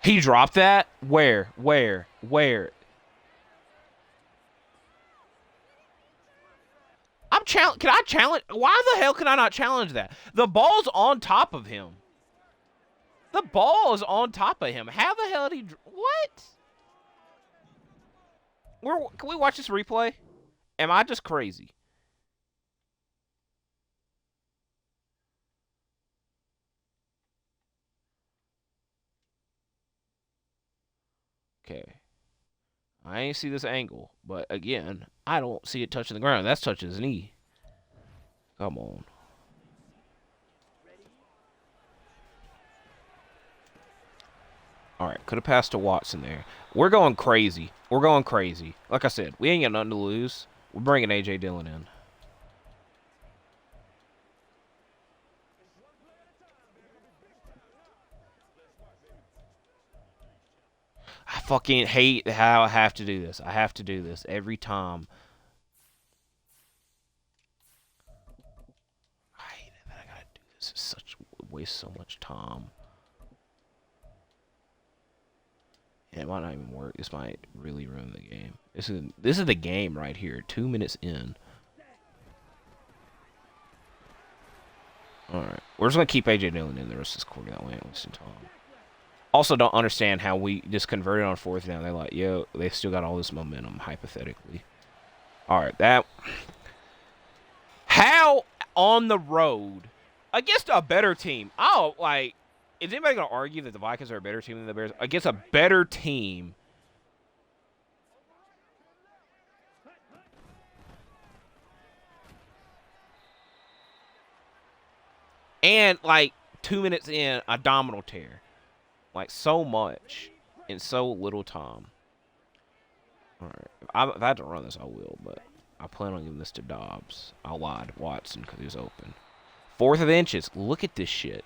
He dropped that? Where? Can I challenge? Why the hell can I not challenge that? The ball's on top of him. The ball is on top of him. How the hell did he... What? Can we watch this replay? Am I just crazy? Okay. I ain't see this angle. But again, I don't see it touching the ground. That's touching his knee. Come on. All right, could have passed to Watson there. We're going crazy. Like I said, we ain't got nothing to lose. We're bringing A.J. Dillon in. I fucking hate how I have to do this. I have to do this every time. I hate it that I gotta do this. It's waste so much time. Yeah, it might not even work. This might really ruin the game. This is the game right here. 2 minutes in. All right, we're just gonna keep AJ Dillon in the rest of this quarter. That way, ain't wasting time. Also, don't understand how we just converted on 4th down. They're like, yo, they still got all this momentum, hypothetically. All right, that. How on the road against a better team? Oh, like. is anybody going to argue that the Vikings are a better team than the Bears? Against a better team. And, like, 2 minutes in, abdominal tear. Like, so much in so little time. All right. If I had to run this, I will, but I plan on giving this to Dobbs. I lied. Watson, because he was open. 4th of inches. Look at this shit.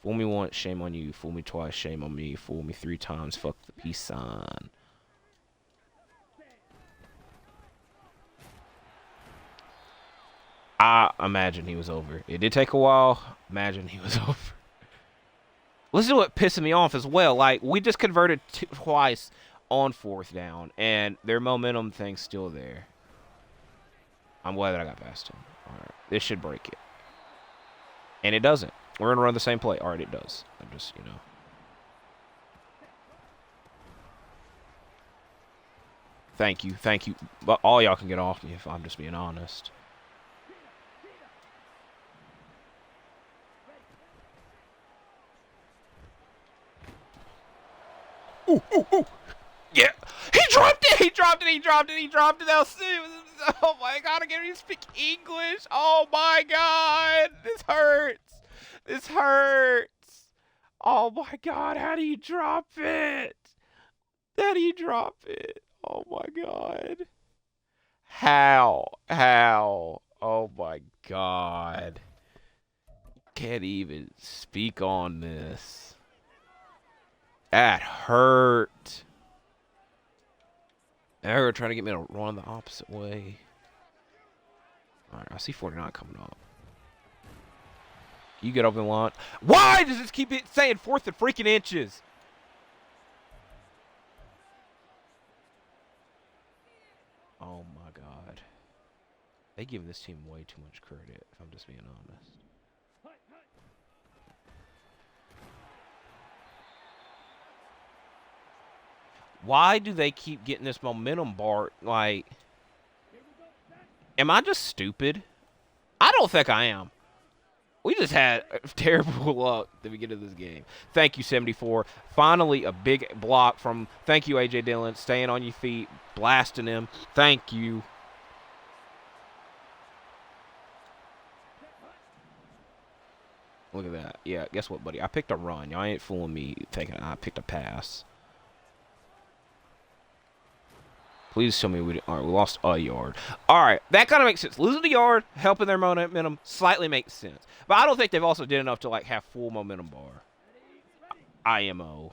Fool me once, shame on you. Fool me twice, shame on me. Fool me 3 times, fuck the peace sign. I imagine he was over. It did take a while. Imagine he was over. Listen to what pissing me off as well. Like, we just converted twice on 4th down, and their momentum thing's still there. I'm glad that I got past him. All right. This should break it. And it doesn't. We're going to run the same play. All right, it does. I'm just, you know. Thank you. Thank you. But all y'all can get off me if I'm just being honest. Ooh, ooh, ooh. Yeah. He dropped it. He dropped it. He dropped it. He dropped it. Oh, my God. I can't even speak English. Oh, my God. This hurts. This hurts. Oh, my God. How do you drop it? How do you drop it? Oh, my God. How? How? Oh, my God. Can't even speak on this. That hurt. Now they're trying to get me to run the opposite way. Alright, I see 49 coming up. You get over the line. Why does this keep it saying 4th and freaking inches? Oh my God. They give this team way too much credit, if I'm just being honest. Why do they keep getting this momentum bar? Like, am I just stupid? I don't think I am. We just had terrible luck at the beginning of this game. Thank you, 74. Finally, a big block from, thank you, A.J. Dillon, staying on your feet, blasting him. Thank you. Look at that. Yeah, guess what, buddy? I picked a run. Y'all ain't fooling me thinking I picked a pass. Please tell me we didn't. All right, we lost a yard. All right, that kind of makes sense. Losing a yard, helping their momentum, slightly makes sense. But I don't think they've also did enough to, like, have full momentum bar. IMO.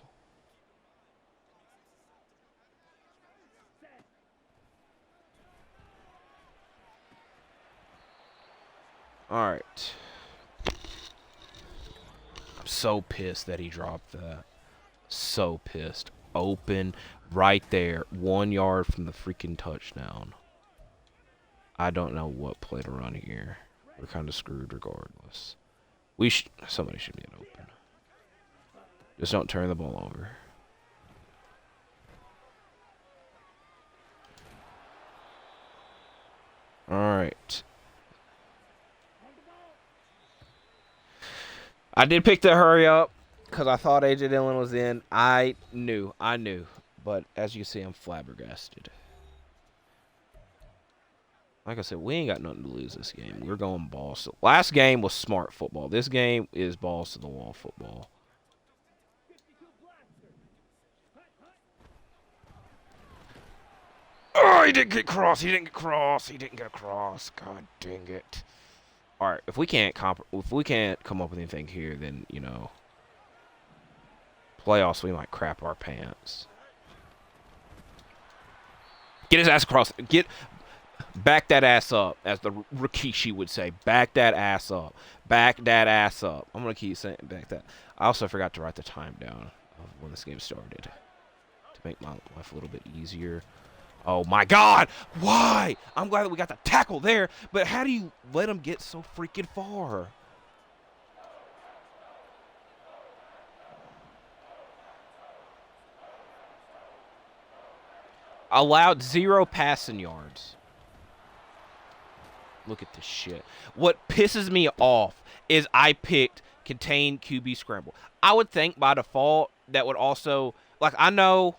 All right. I'm so pissed that he dropped that. So pissed. Open right there. 1 yard from the freaking touchdown. I don't know what play to run here. We're kind of screwed regardless. Somebody should get open. Just don't turn the ball over. All right. I did pick the hurry up because I thought A.J. Dillon was in. I knew. But as you see, I'm flabbergasted. Like I said, we ain't got nothing to lose this game. We're going balls. Last game was smart football. This game is balls to the wall football. Oh, he didn't get across. He didn't get across. God dang it. All right, if we can't come up with anything here, then, you know, playoffs, we might crap our pants. Get his ass across. Back that ass up, as the Rikishi would say. Back that ass up. Back that ass up. I'm going to keep saying back that. I also forgot to write the time down of when this game started to make my life a little bit easier. Oh, my God. Why? I'm glad that we got the tackle there, but how do you let him get so freaking far? Allowed 0 passing yards. Look at this shit. What pisses me off is I picked contain QB scramble. I would think by default that would also, like, I know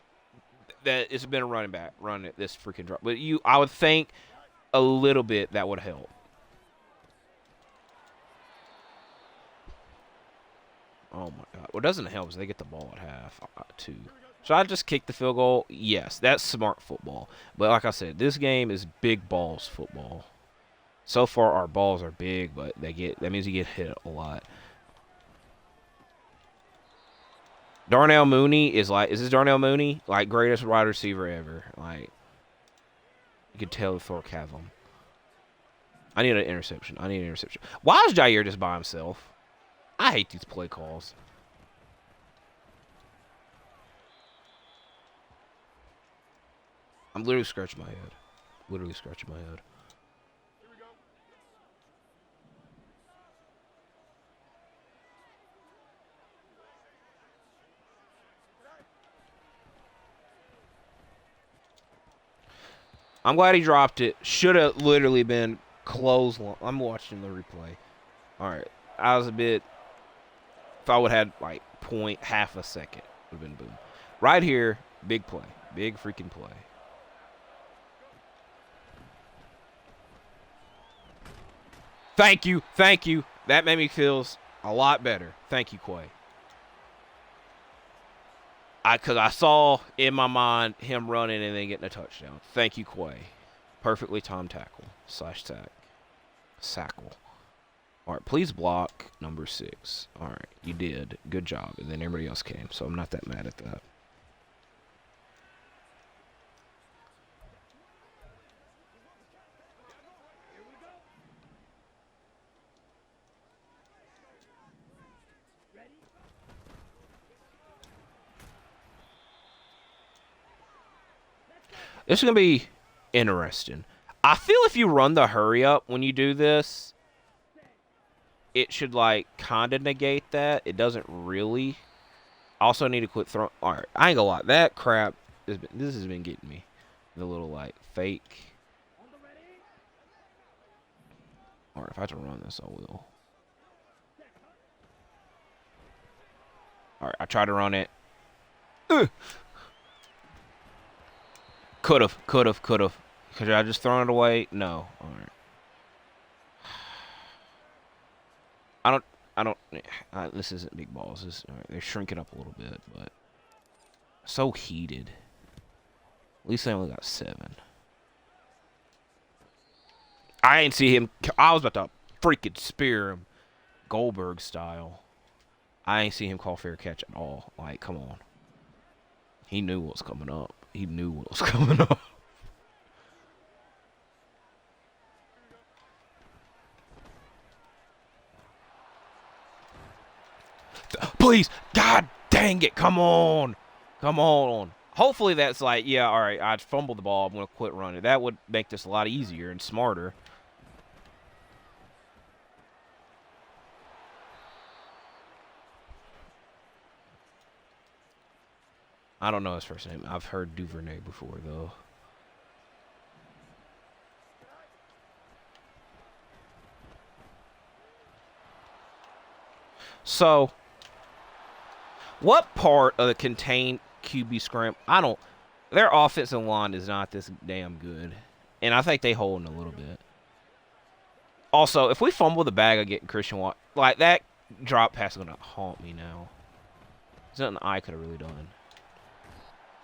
that it's been a running back running this freaking drop, but I would think a little bit that would help. Oh my god. What doesn't help is they get the ball at half too. Should I just kick the field goal? Yes, that's smart football. But like I said, this game is big balls football. So far, our balls are big, but that means you get hit a lot. Darnell Mooney is this Darnell Mooney? Like, greatest wide receiver ever. Like, you could tell Thor have him. I need an interception. Why is Jaire just by himself? I hate these play calls. I'm literally scratching my head. I'm glad he dropped it. Should have literally been close. I'm watching the replay. All right. I was a bit. If I would have had like half a second, would have been boom. Right here, big play. Big freaking play. Thank you. That made me feel a lot better. Thank you, Quay. Because I saw in my mind him running and then getting a touchdown. Thank you, Quay. Perfectly timed tackle / sackle. All right, please block number 6. All right, you did. Good job. And then everybody else came, so I'm not that mad at that. This is going to be interesting. I feel if you run the hurry up when you do this, it should, like, kind of negate that. It doesn't really. I also need to quit throwing. All right, I ain't gonna lie. That crap, this has been getting me. The little, like, fake. All right, if I have to run this, I will. All right, I tried to run it. Could have. Could I just thrown it away? No. All right. I don't. This isn't big balls. All right, they're shrinking up a little bit, but so heated. At least I only got 7. I ain't see him. I was about to freaking spear him, Goldberg style. I ain't see him call fair catch at all. Like, come on. He knew what was coming up. Please, God dang it, come on. Hopefully that's like, yeah, all right, I fumbled the ball, I'm going to quit running. That would make this a lot easier and smarter. I don't know his first name. I've heard Duvernay before, though. So, what part of the contained QB scrim? Their offensive line is not this damn good. And I think they hold in a little bit. Also, if we fumble the bag of getting Christian Watt, like, that drop pass is going to haunt me now. There's nothing I could have really done.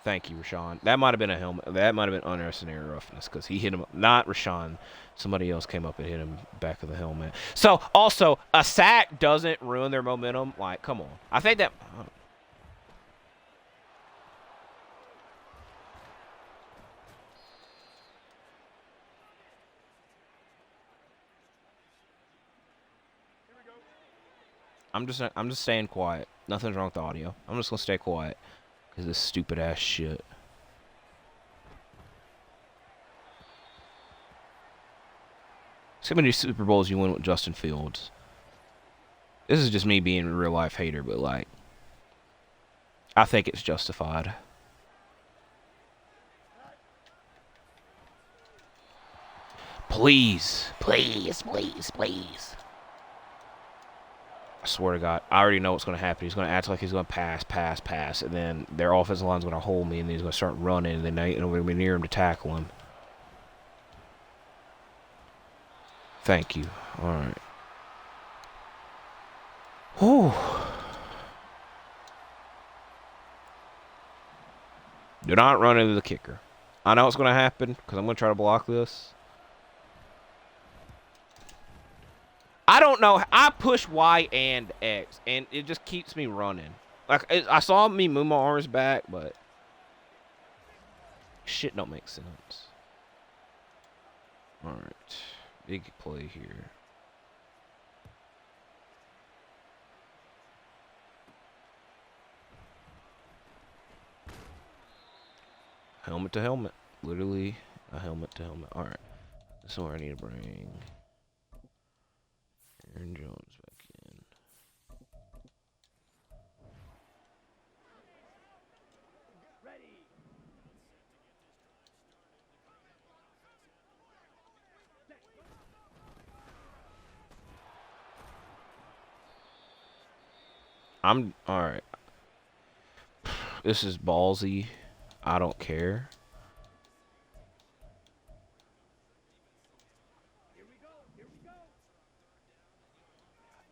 Thank you, Rashawn. That might have been a helmet. That might have been unnecessary roughness because he hit him. Not Rashawn. Somebody else came up and hit him back of the helmet. So, also, a sack doesn't ruin their momentum. Like, come on. I think that... I'm just staying quiet. Nothing's wrong with the audio. I'm just going to stay quiet. Because of this stupid ass shit. So many Super Bowls you win with Justin Fields. This is just me being a real life hater, but like, I think it's justified. Please. Please, please, please. I swear to God, I already know what's going to happen. He's going to act like he's going to pass, and then their offensive line's going to hold me, and then he's going to start running, and then we're going to be near him to tackle him. Thank you. All right. Whew. Do not run into the kicker. I know what's going to happen because I'm going to try to block this. I don't know. I push Y and X, and it just keeps me running. Like, I saw me move my arms back, but shit don't make sense. All right. Big play here. Helmet to helmet. Literally a helmet to helmet. All right. This is where I need to bring Aaron Jones back in. I'm all right. This is ballsy. I don't care.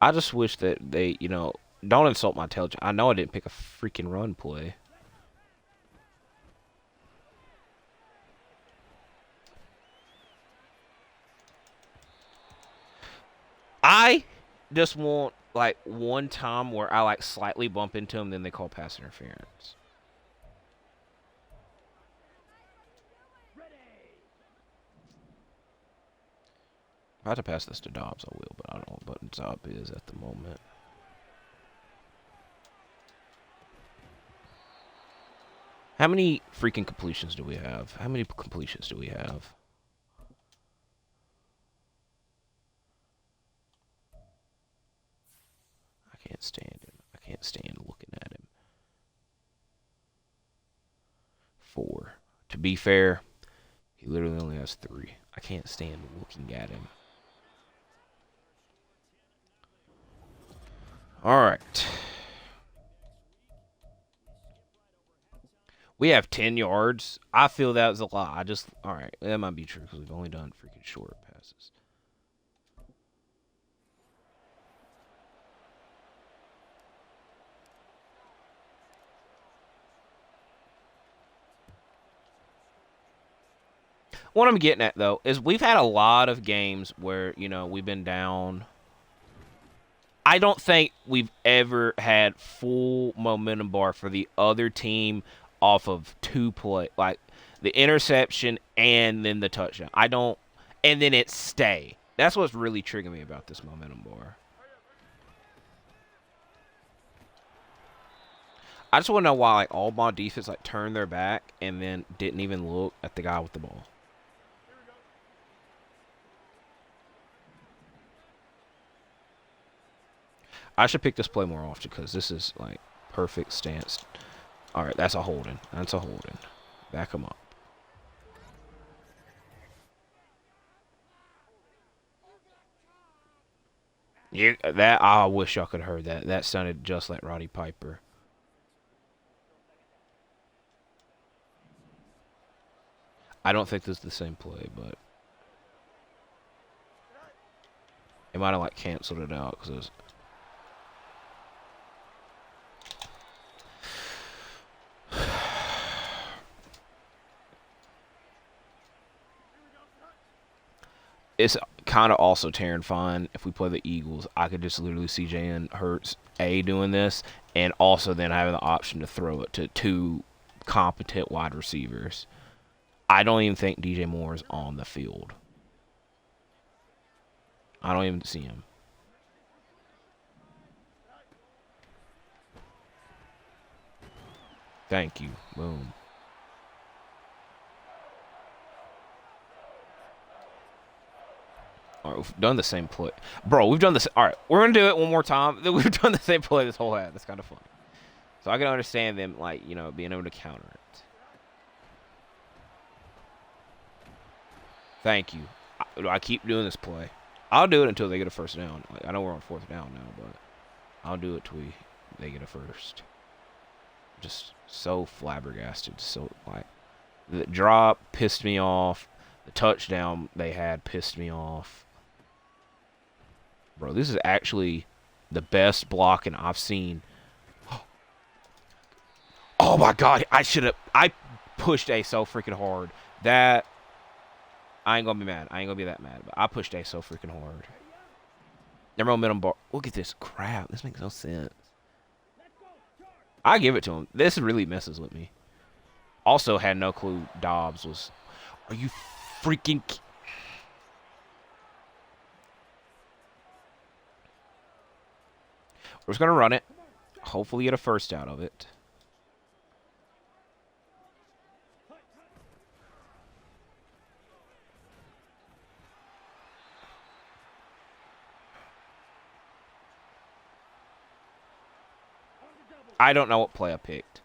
I just wish that they, don't insult my intelligence. I know I didn't pick a freaking run play. I just want, like, one time where I, like, slightly bump into him, then they call pass interference. If I had to pass this to Dobbs, I will, but I don't know what Dobbs is at the moment. How many freaking completions do we have? How many completions do we have? I can't stand him. I can't stand looking at him. 4. To be fair, he literally only has 3. I can't stand looking at him. All right. We have 10 yards. I feel that was a lot. All right, that might be true because we've only done freaking short passes. What I'm getting at, though, is we've had a lot of games where, we've been down. I don't think we've ever had full momentum bar for the other team off of 2 play, like the interception and then the touchdown. And then it stay. That's what's really triggering me about this momentum bar. I just want to know why, like, all my defense, like, turned their back and then didn't even look at the guy with the ball. I should pick this play more often because this is, like, perfect stance. All right, that's a holding. That's a holding. Back him up. I wish y'all could have heard that. That sounded just like Roddy Piper. I don't think this is the same play, but it might have, like, canceled it out because it was. It's kind of also terrifying if we play the Eagles. I could just literally see Jalen Hurts doing this, and also then having the option to throw it to 2 competent wide receivers. I don't even think DJ Moore is on the field. I don't even see him. Thank you. Boom. All right, we've done the same play. Bro, we've done this. All right, we're going to do it one more time. We've done the same play this whole half. That's kind of funny. So I can understand them, like, being able to counter it. Thank you. I keep doing this play. I'll do it until they get a first down. Like, I know we're on 4th down now, but I'll do it till they get a first. Just so flabbergasted. So, like, the drop pissed me off. The touchdown they had pissed me off. Bro, this is actually the best blocking I've seen. Oh, my God. I pushed A so freaking hard. That, I ain't going to be mad. I ain't going to be that mad. But I pushed A so freaking hard. Their momentum bar. Look at this crap. This makes no sense. I give it to him. This really messes with me. Also had no clue Dobbs was. Are you freaking? We're just gonna run it. Hopefully get a first out of it. I don't know what play I picked.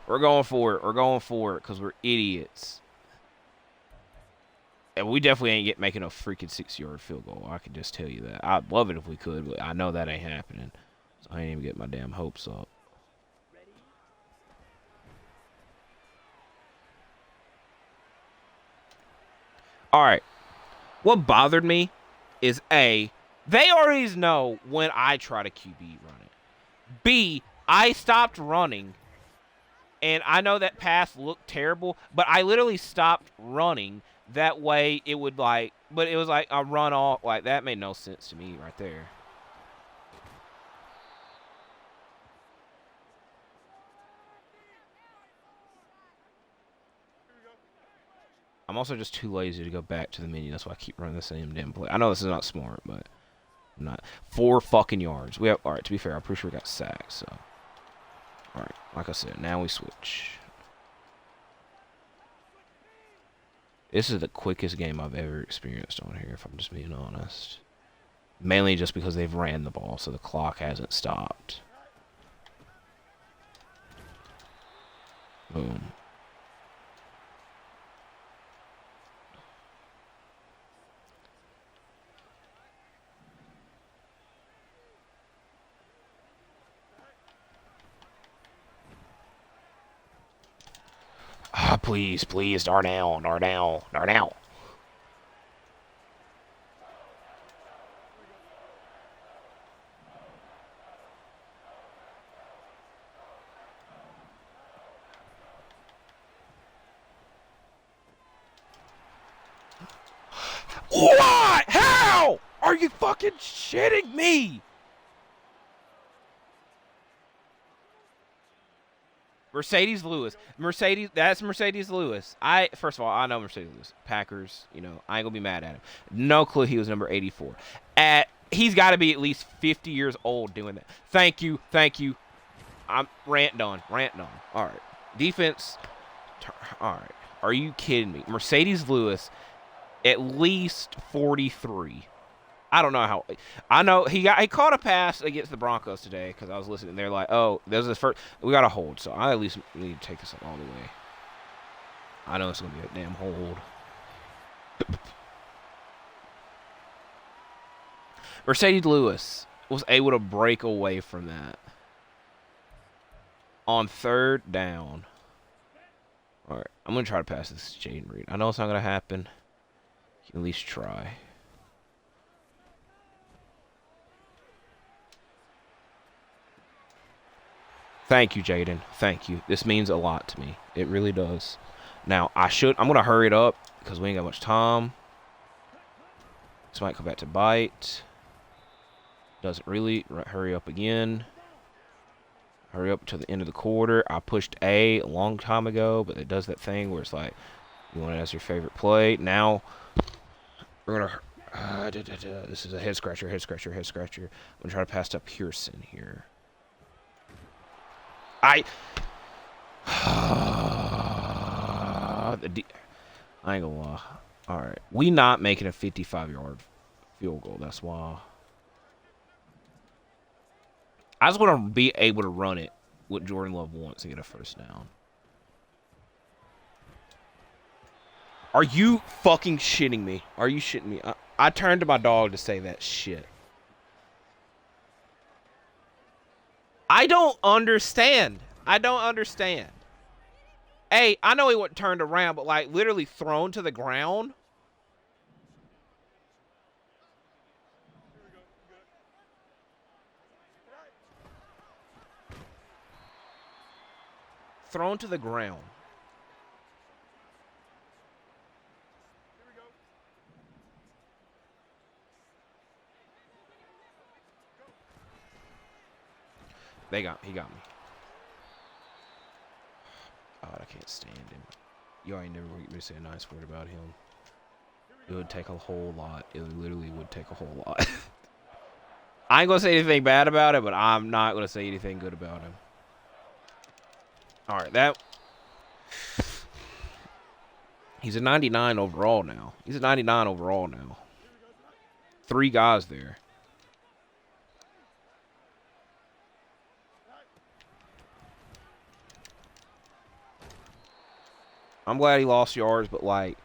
We're going for it. We're going for it because we're idiots. And we definitely ain't making a freaking 6-yard field goal. I can just tell you that. I'd love it if we could, but I know that ain't happening. So I ain't even getting my damn hopes up. All right. What bothered me is A, they already know when I try to QB run it. B, I stopped running. And I know that pass looked terrible, but I literally stopped running. That way it would but it was like a run off. Like, that made no sense to me right there. I'm also just too lazy to go back to the menu. That's why I keep running the same damn play. I know this is not smart, but I'm not. 4 fucking yards. We have, all right, to be fair, I'm pretty sure we got sacked, so. All right, like I said, now we switch. This is the quickest game I've ever experienced on here, if I'm just being honest. Mainly just because they've ran the ball, so the clock hasn't stopped. Boom. Ah, please, please, Darnell, Darnell, Darnell. What? How? Are you fucking shitting me? Mercedes Lewis. That's Mercedes Lewis. First of all, I know Mercedes Lewis. Packers, I ain't gonna be mad at him. No clue he was number 84. He's got to be at least 50 years old doing that. Thank you. I'm rant done. All right. Defense. All right. Are you kidding me? Mercedes Lewis, at least 43. I don't know how. I know he caught a pass against the Broncos today because I was listening. They're like, "Oh, this is the first. We got a hold." So I at least need to take this all the way. I know it's gonna be a damn hold. Mercedes Lewis was able to break away from that on 3rd down. All right, I'm gonna try to pass this to Jaden Reed. I know it's not gonna happen. You can at least try. Thank you, Jaden. Thank you. This means a lot to me. It really does. Now, I'm going to hurry it up because we ain't got much time. This might come back to bite. Doesn't really. Hurry up again. Hurry up to the end of the quarter. I pushed A long time ago, but it does that thing where it's like, you want it as your favorite play. Now, we're going to... this is a head scratcher. I'm going to try to pass to Pearson here. I ain't gonna lie. All right, we not making a 55-yard field goal. That's why. I just want to be able to run it what Jordan Love wants and get a first down. Are you fucking shitting me? Are you shitting me? I turned to my dog to say that shit. I don't understand. I don't understand. Hey, I know he wasn't turned around, but like literally thrown to the ground. Thrown to the ground. He got me. God, I can't stand him. You already never get me to say a nice word about him. It would take a whole lot. It literally would take a whole lot. I ain't gonna say anything bad about it, but I'm not gonna say anything good about him. Alright, that... He's a 99 overall now. 3 guys there. I'm glad he lost yards, but, like,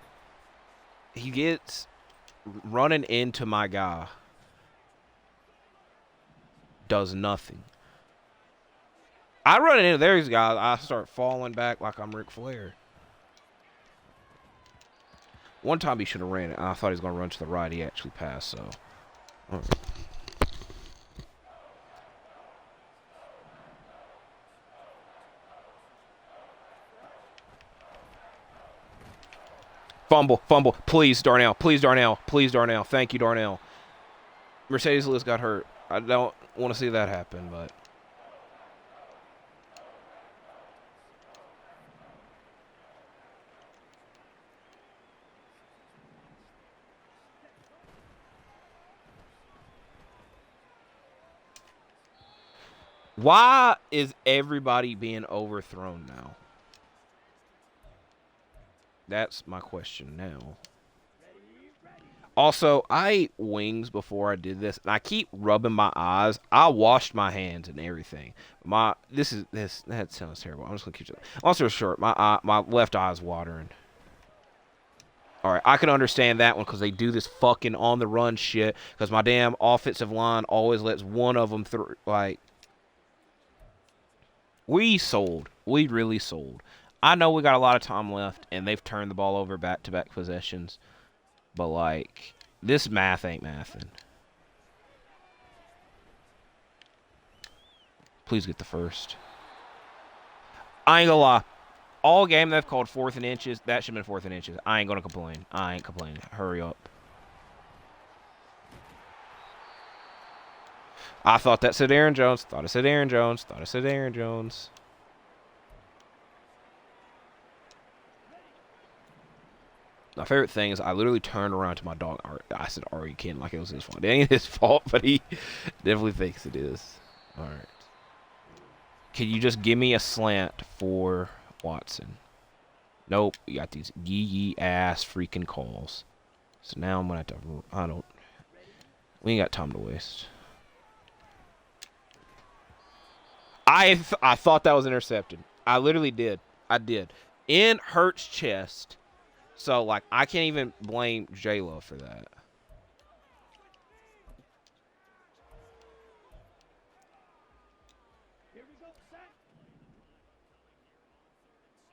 he gets running into my guy. Does nothing. I run into these guys, I start falling back like I'm Ric Flair. One time he should have ran it. I thought he was going to run to the right. He actually passed, so... Right. Fumble. Please, Darnell. Thank you, Darnell. Mercedes Lewis got hurt. I don't want to see that happen, but... Why is everybody being overthrown now? That's my question now. Also, I ate wings before I did this, and I keep rubbing my eyes. I washed my hands and everything. That sounds terrible. I'm just gonna keep it. Also, short. My left eye is watering. All right, I can understand that one because they do this fucking on the run shit. Because my damn offensive line always lets one of them through. Like, we sold. We really sold. I know we got a lot of time left, and they've turned the ball over back-to-back possessions. But, like, this math ain't mathing. Please get the first. I ain't gonna lie. All game they've called 4th and inches. That should have been 4th and inches. I ain't gonna complain. I ain't complaining. Hurry up. I thought that said Aaron Jones. Thought it said Aaron Jones. My favorite thing is I literally turned around to my dog. I said, "Are you kidding?" Like it was his fault. It ain't his fault, but he definitely thinks it is. All right. Can you just give me a slant for Watson? Nope. You got these yee ass freaking calls. So now I'm gonna have to. We ain't got time to waste. I thought that was intercepted. I literally did. I did. In Hurt's chest. So, like, I can't even blame J-Lo for that.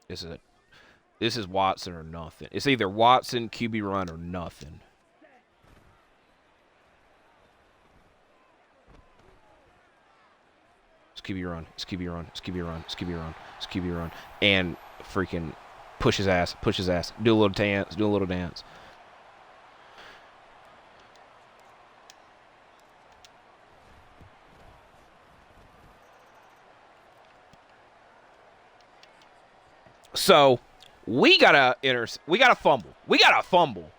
This is Watson or nothing. It's either Watson, QB run, or nothing. It's QB run. And freaking push his ass. Do a little dance. So, we got a fumble.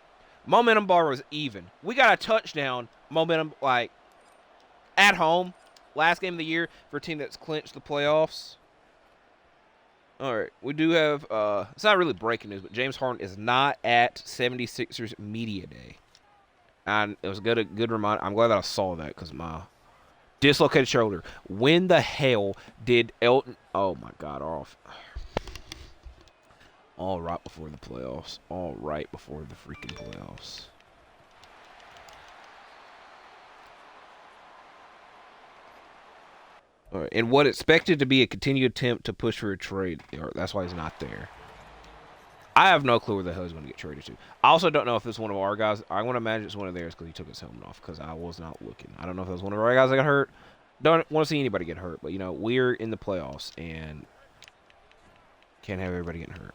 Momentum bar was even. We got a touchdown. Momentum, like, at home. Last game of the year for a team that's clinched the playoffs. All right, we do have, it's not really breaking news, but James Harden is not at 76ers Media Day. And it was a good reminder. I'm glad that I saw that because my Dislocated shoulder. When the hell did Elton... Oh, my God. Off. All right before the playoffs. All right before the freaking playoffs. All right. And what expected to be a continued attempt to push for a trade. That's why he's not there. I have no clue where the hell he's going to get traded to. I also don't know if it's one of our guys. I want to imagine it's one of theirs because he took his helmet off because I was not looking. I don't know if it was one of our guys that got hurt. Don't want to see anybody get hurt. But, you know, we're in the playoffs and can't have everybody getting hurt.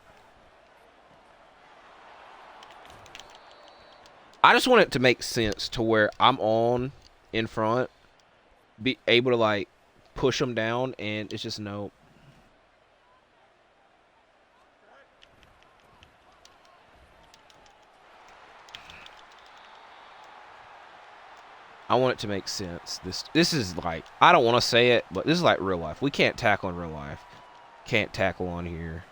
I just want it to make sense to where I'm on in front, be able to, like, push them down, and it's just no... I want it to make sense. This is like, I don't want to say it, but this is like real life. We can't tackle in real life. Can't tackle on here.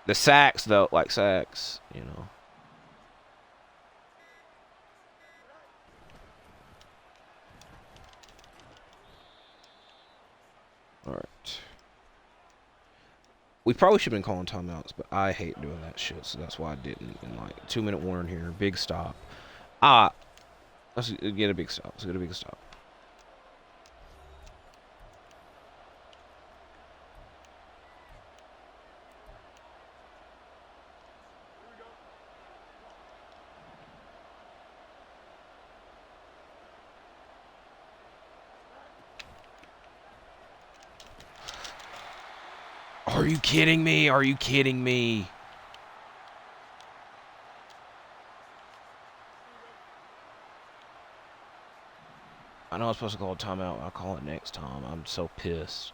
The sacks, though, like sacks, you know. All right. We probably should have been calling timeouts, but I hate doing that shit, so that's why I didn't. And like 2-minute warning here, big stop. Let's get a big stop. Let's get a big stop. Are you kidding me? Are you kidding me? I know I was supposed to call a timeout. I'll call it next time. I'm so pissed.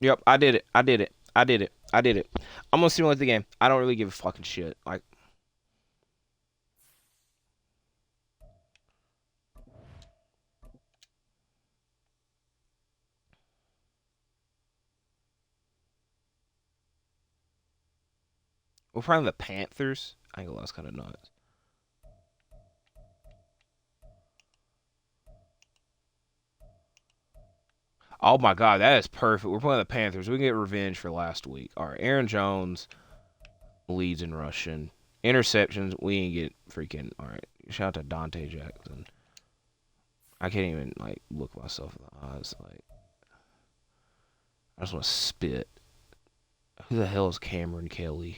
Yep, I did it. I did it. I did it. I did it. I'm gonna simulate the game. I don't really give a fucking shit. Like, we're playing the Panthers. I think that's kind of nuts. Oh my god, that is perfect. We're playing the Panthers. We can get revenge for last week. All right, Aaron Jones leads in rushing. Interceptions, we ain't get freaking. All right, shout out to Dante Jackson. I can't even like look myself in the eyes. Like, I just want to spit. Who the hell is Cameron Kelly?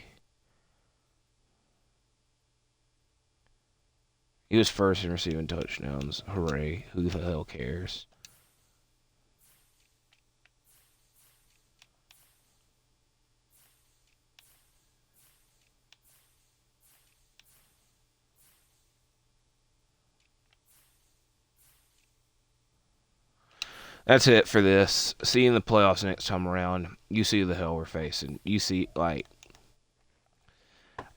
He was first in receiving touchdowns. Hooray! Who the hell cares? That's it for this. See you in the playoffs next time around. You see the hell we're facing. You see, like,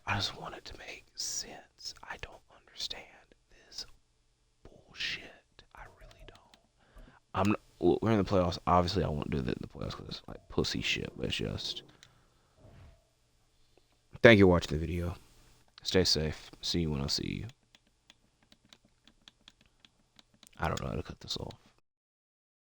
I just want it to make sense. I don't understand this bullshit. I really don't. We're in the playoffs. Obviously, I won't do that in the playoffs because it's like pussy shit. But it's just. Thank you for watching the video. Stay safe. See you when I see you. I don't know how to cut this off.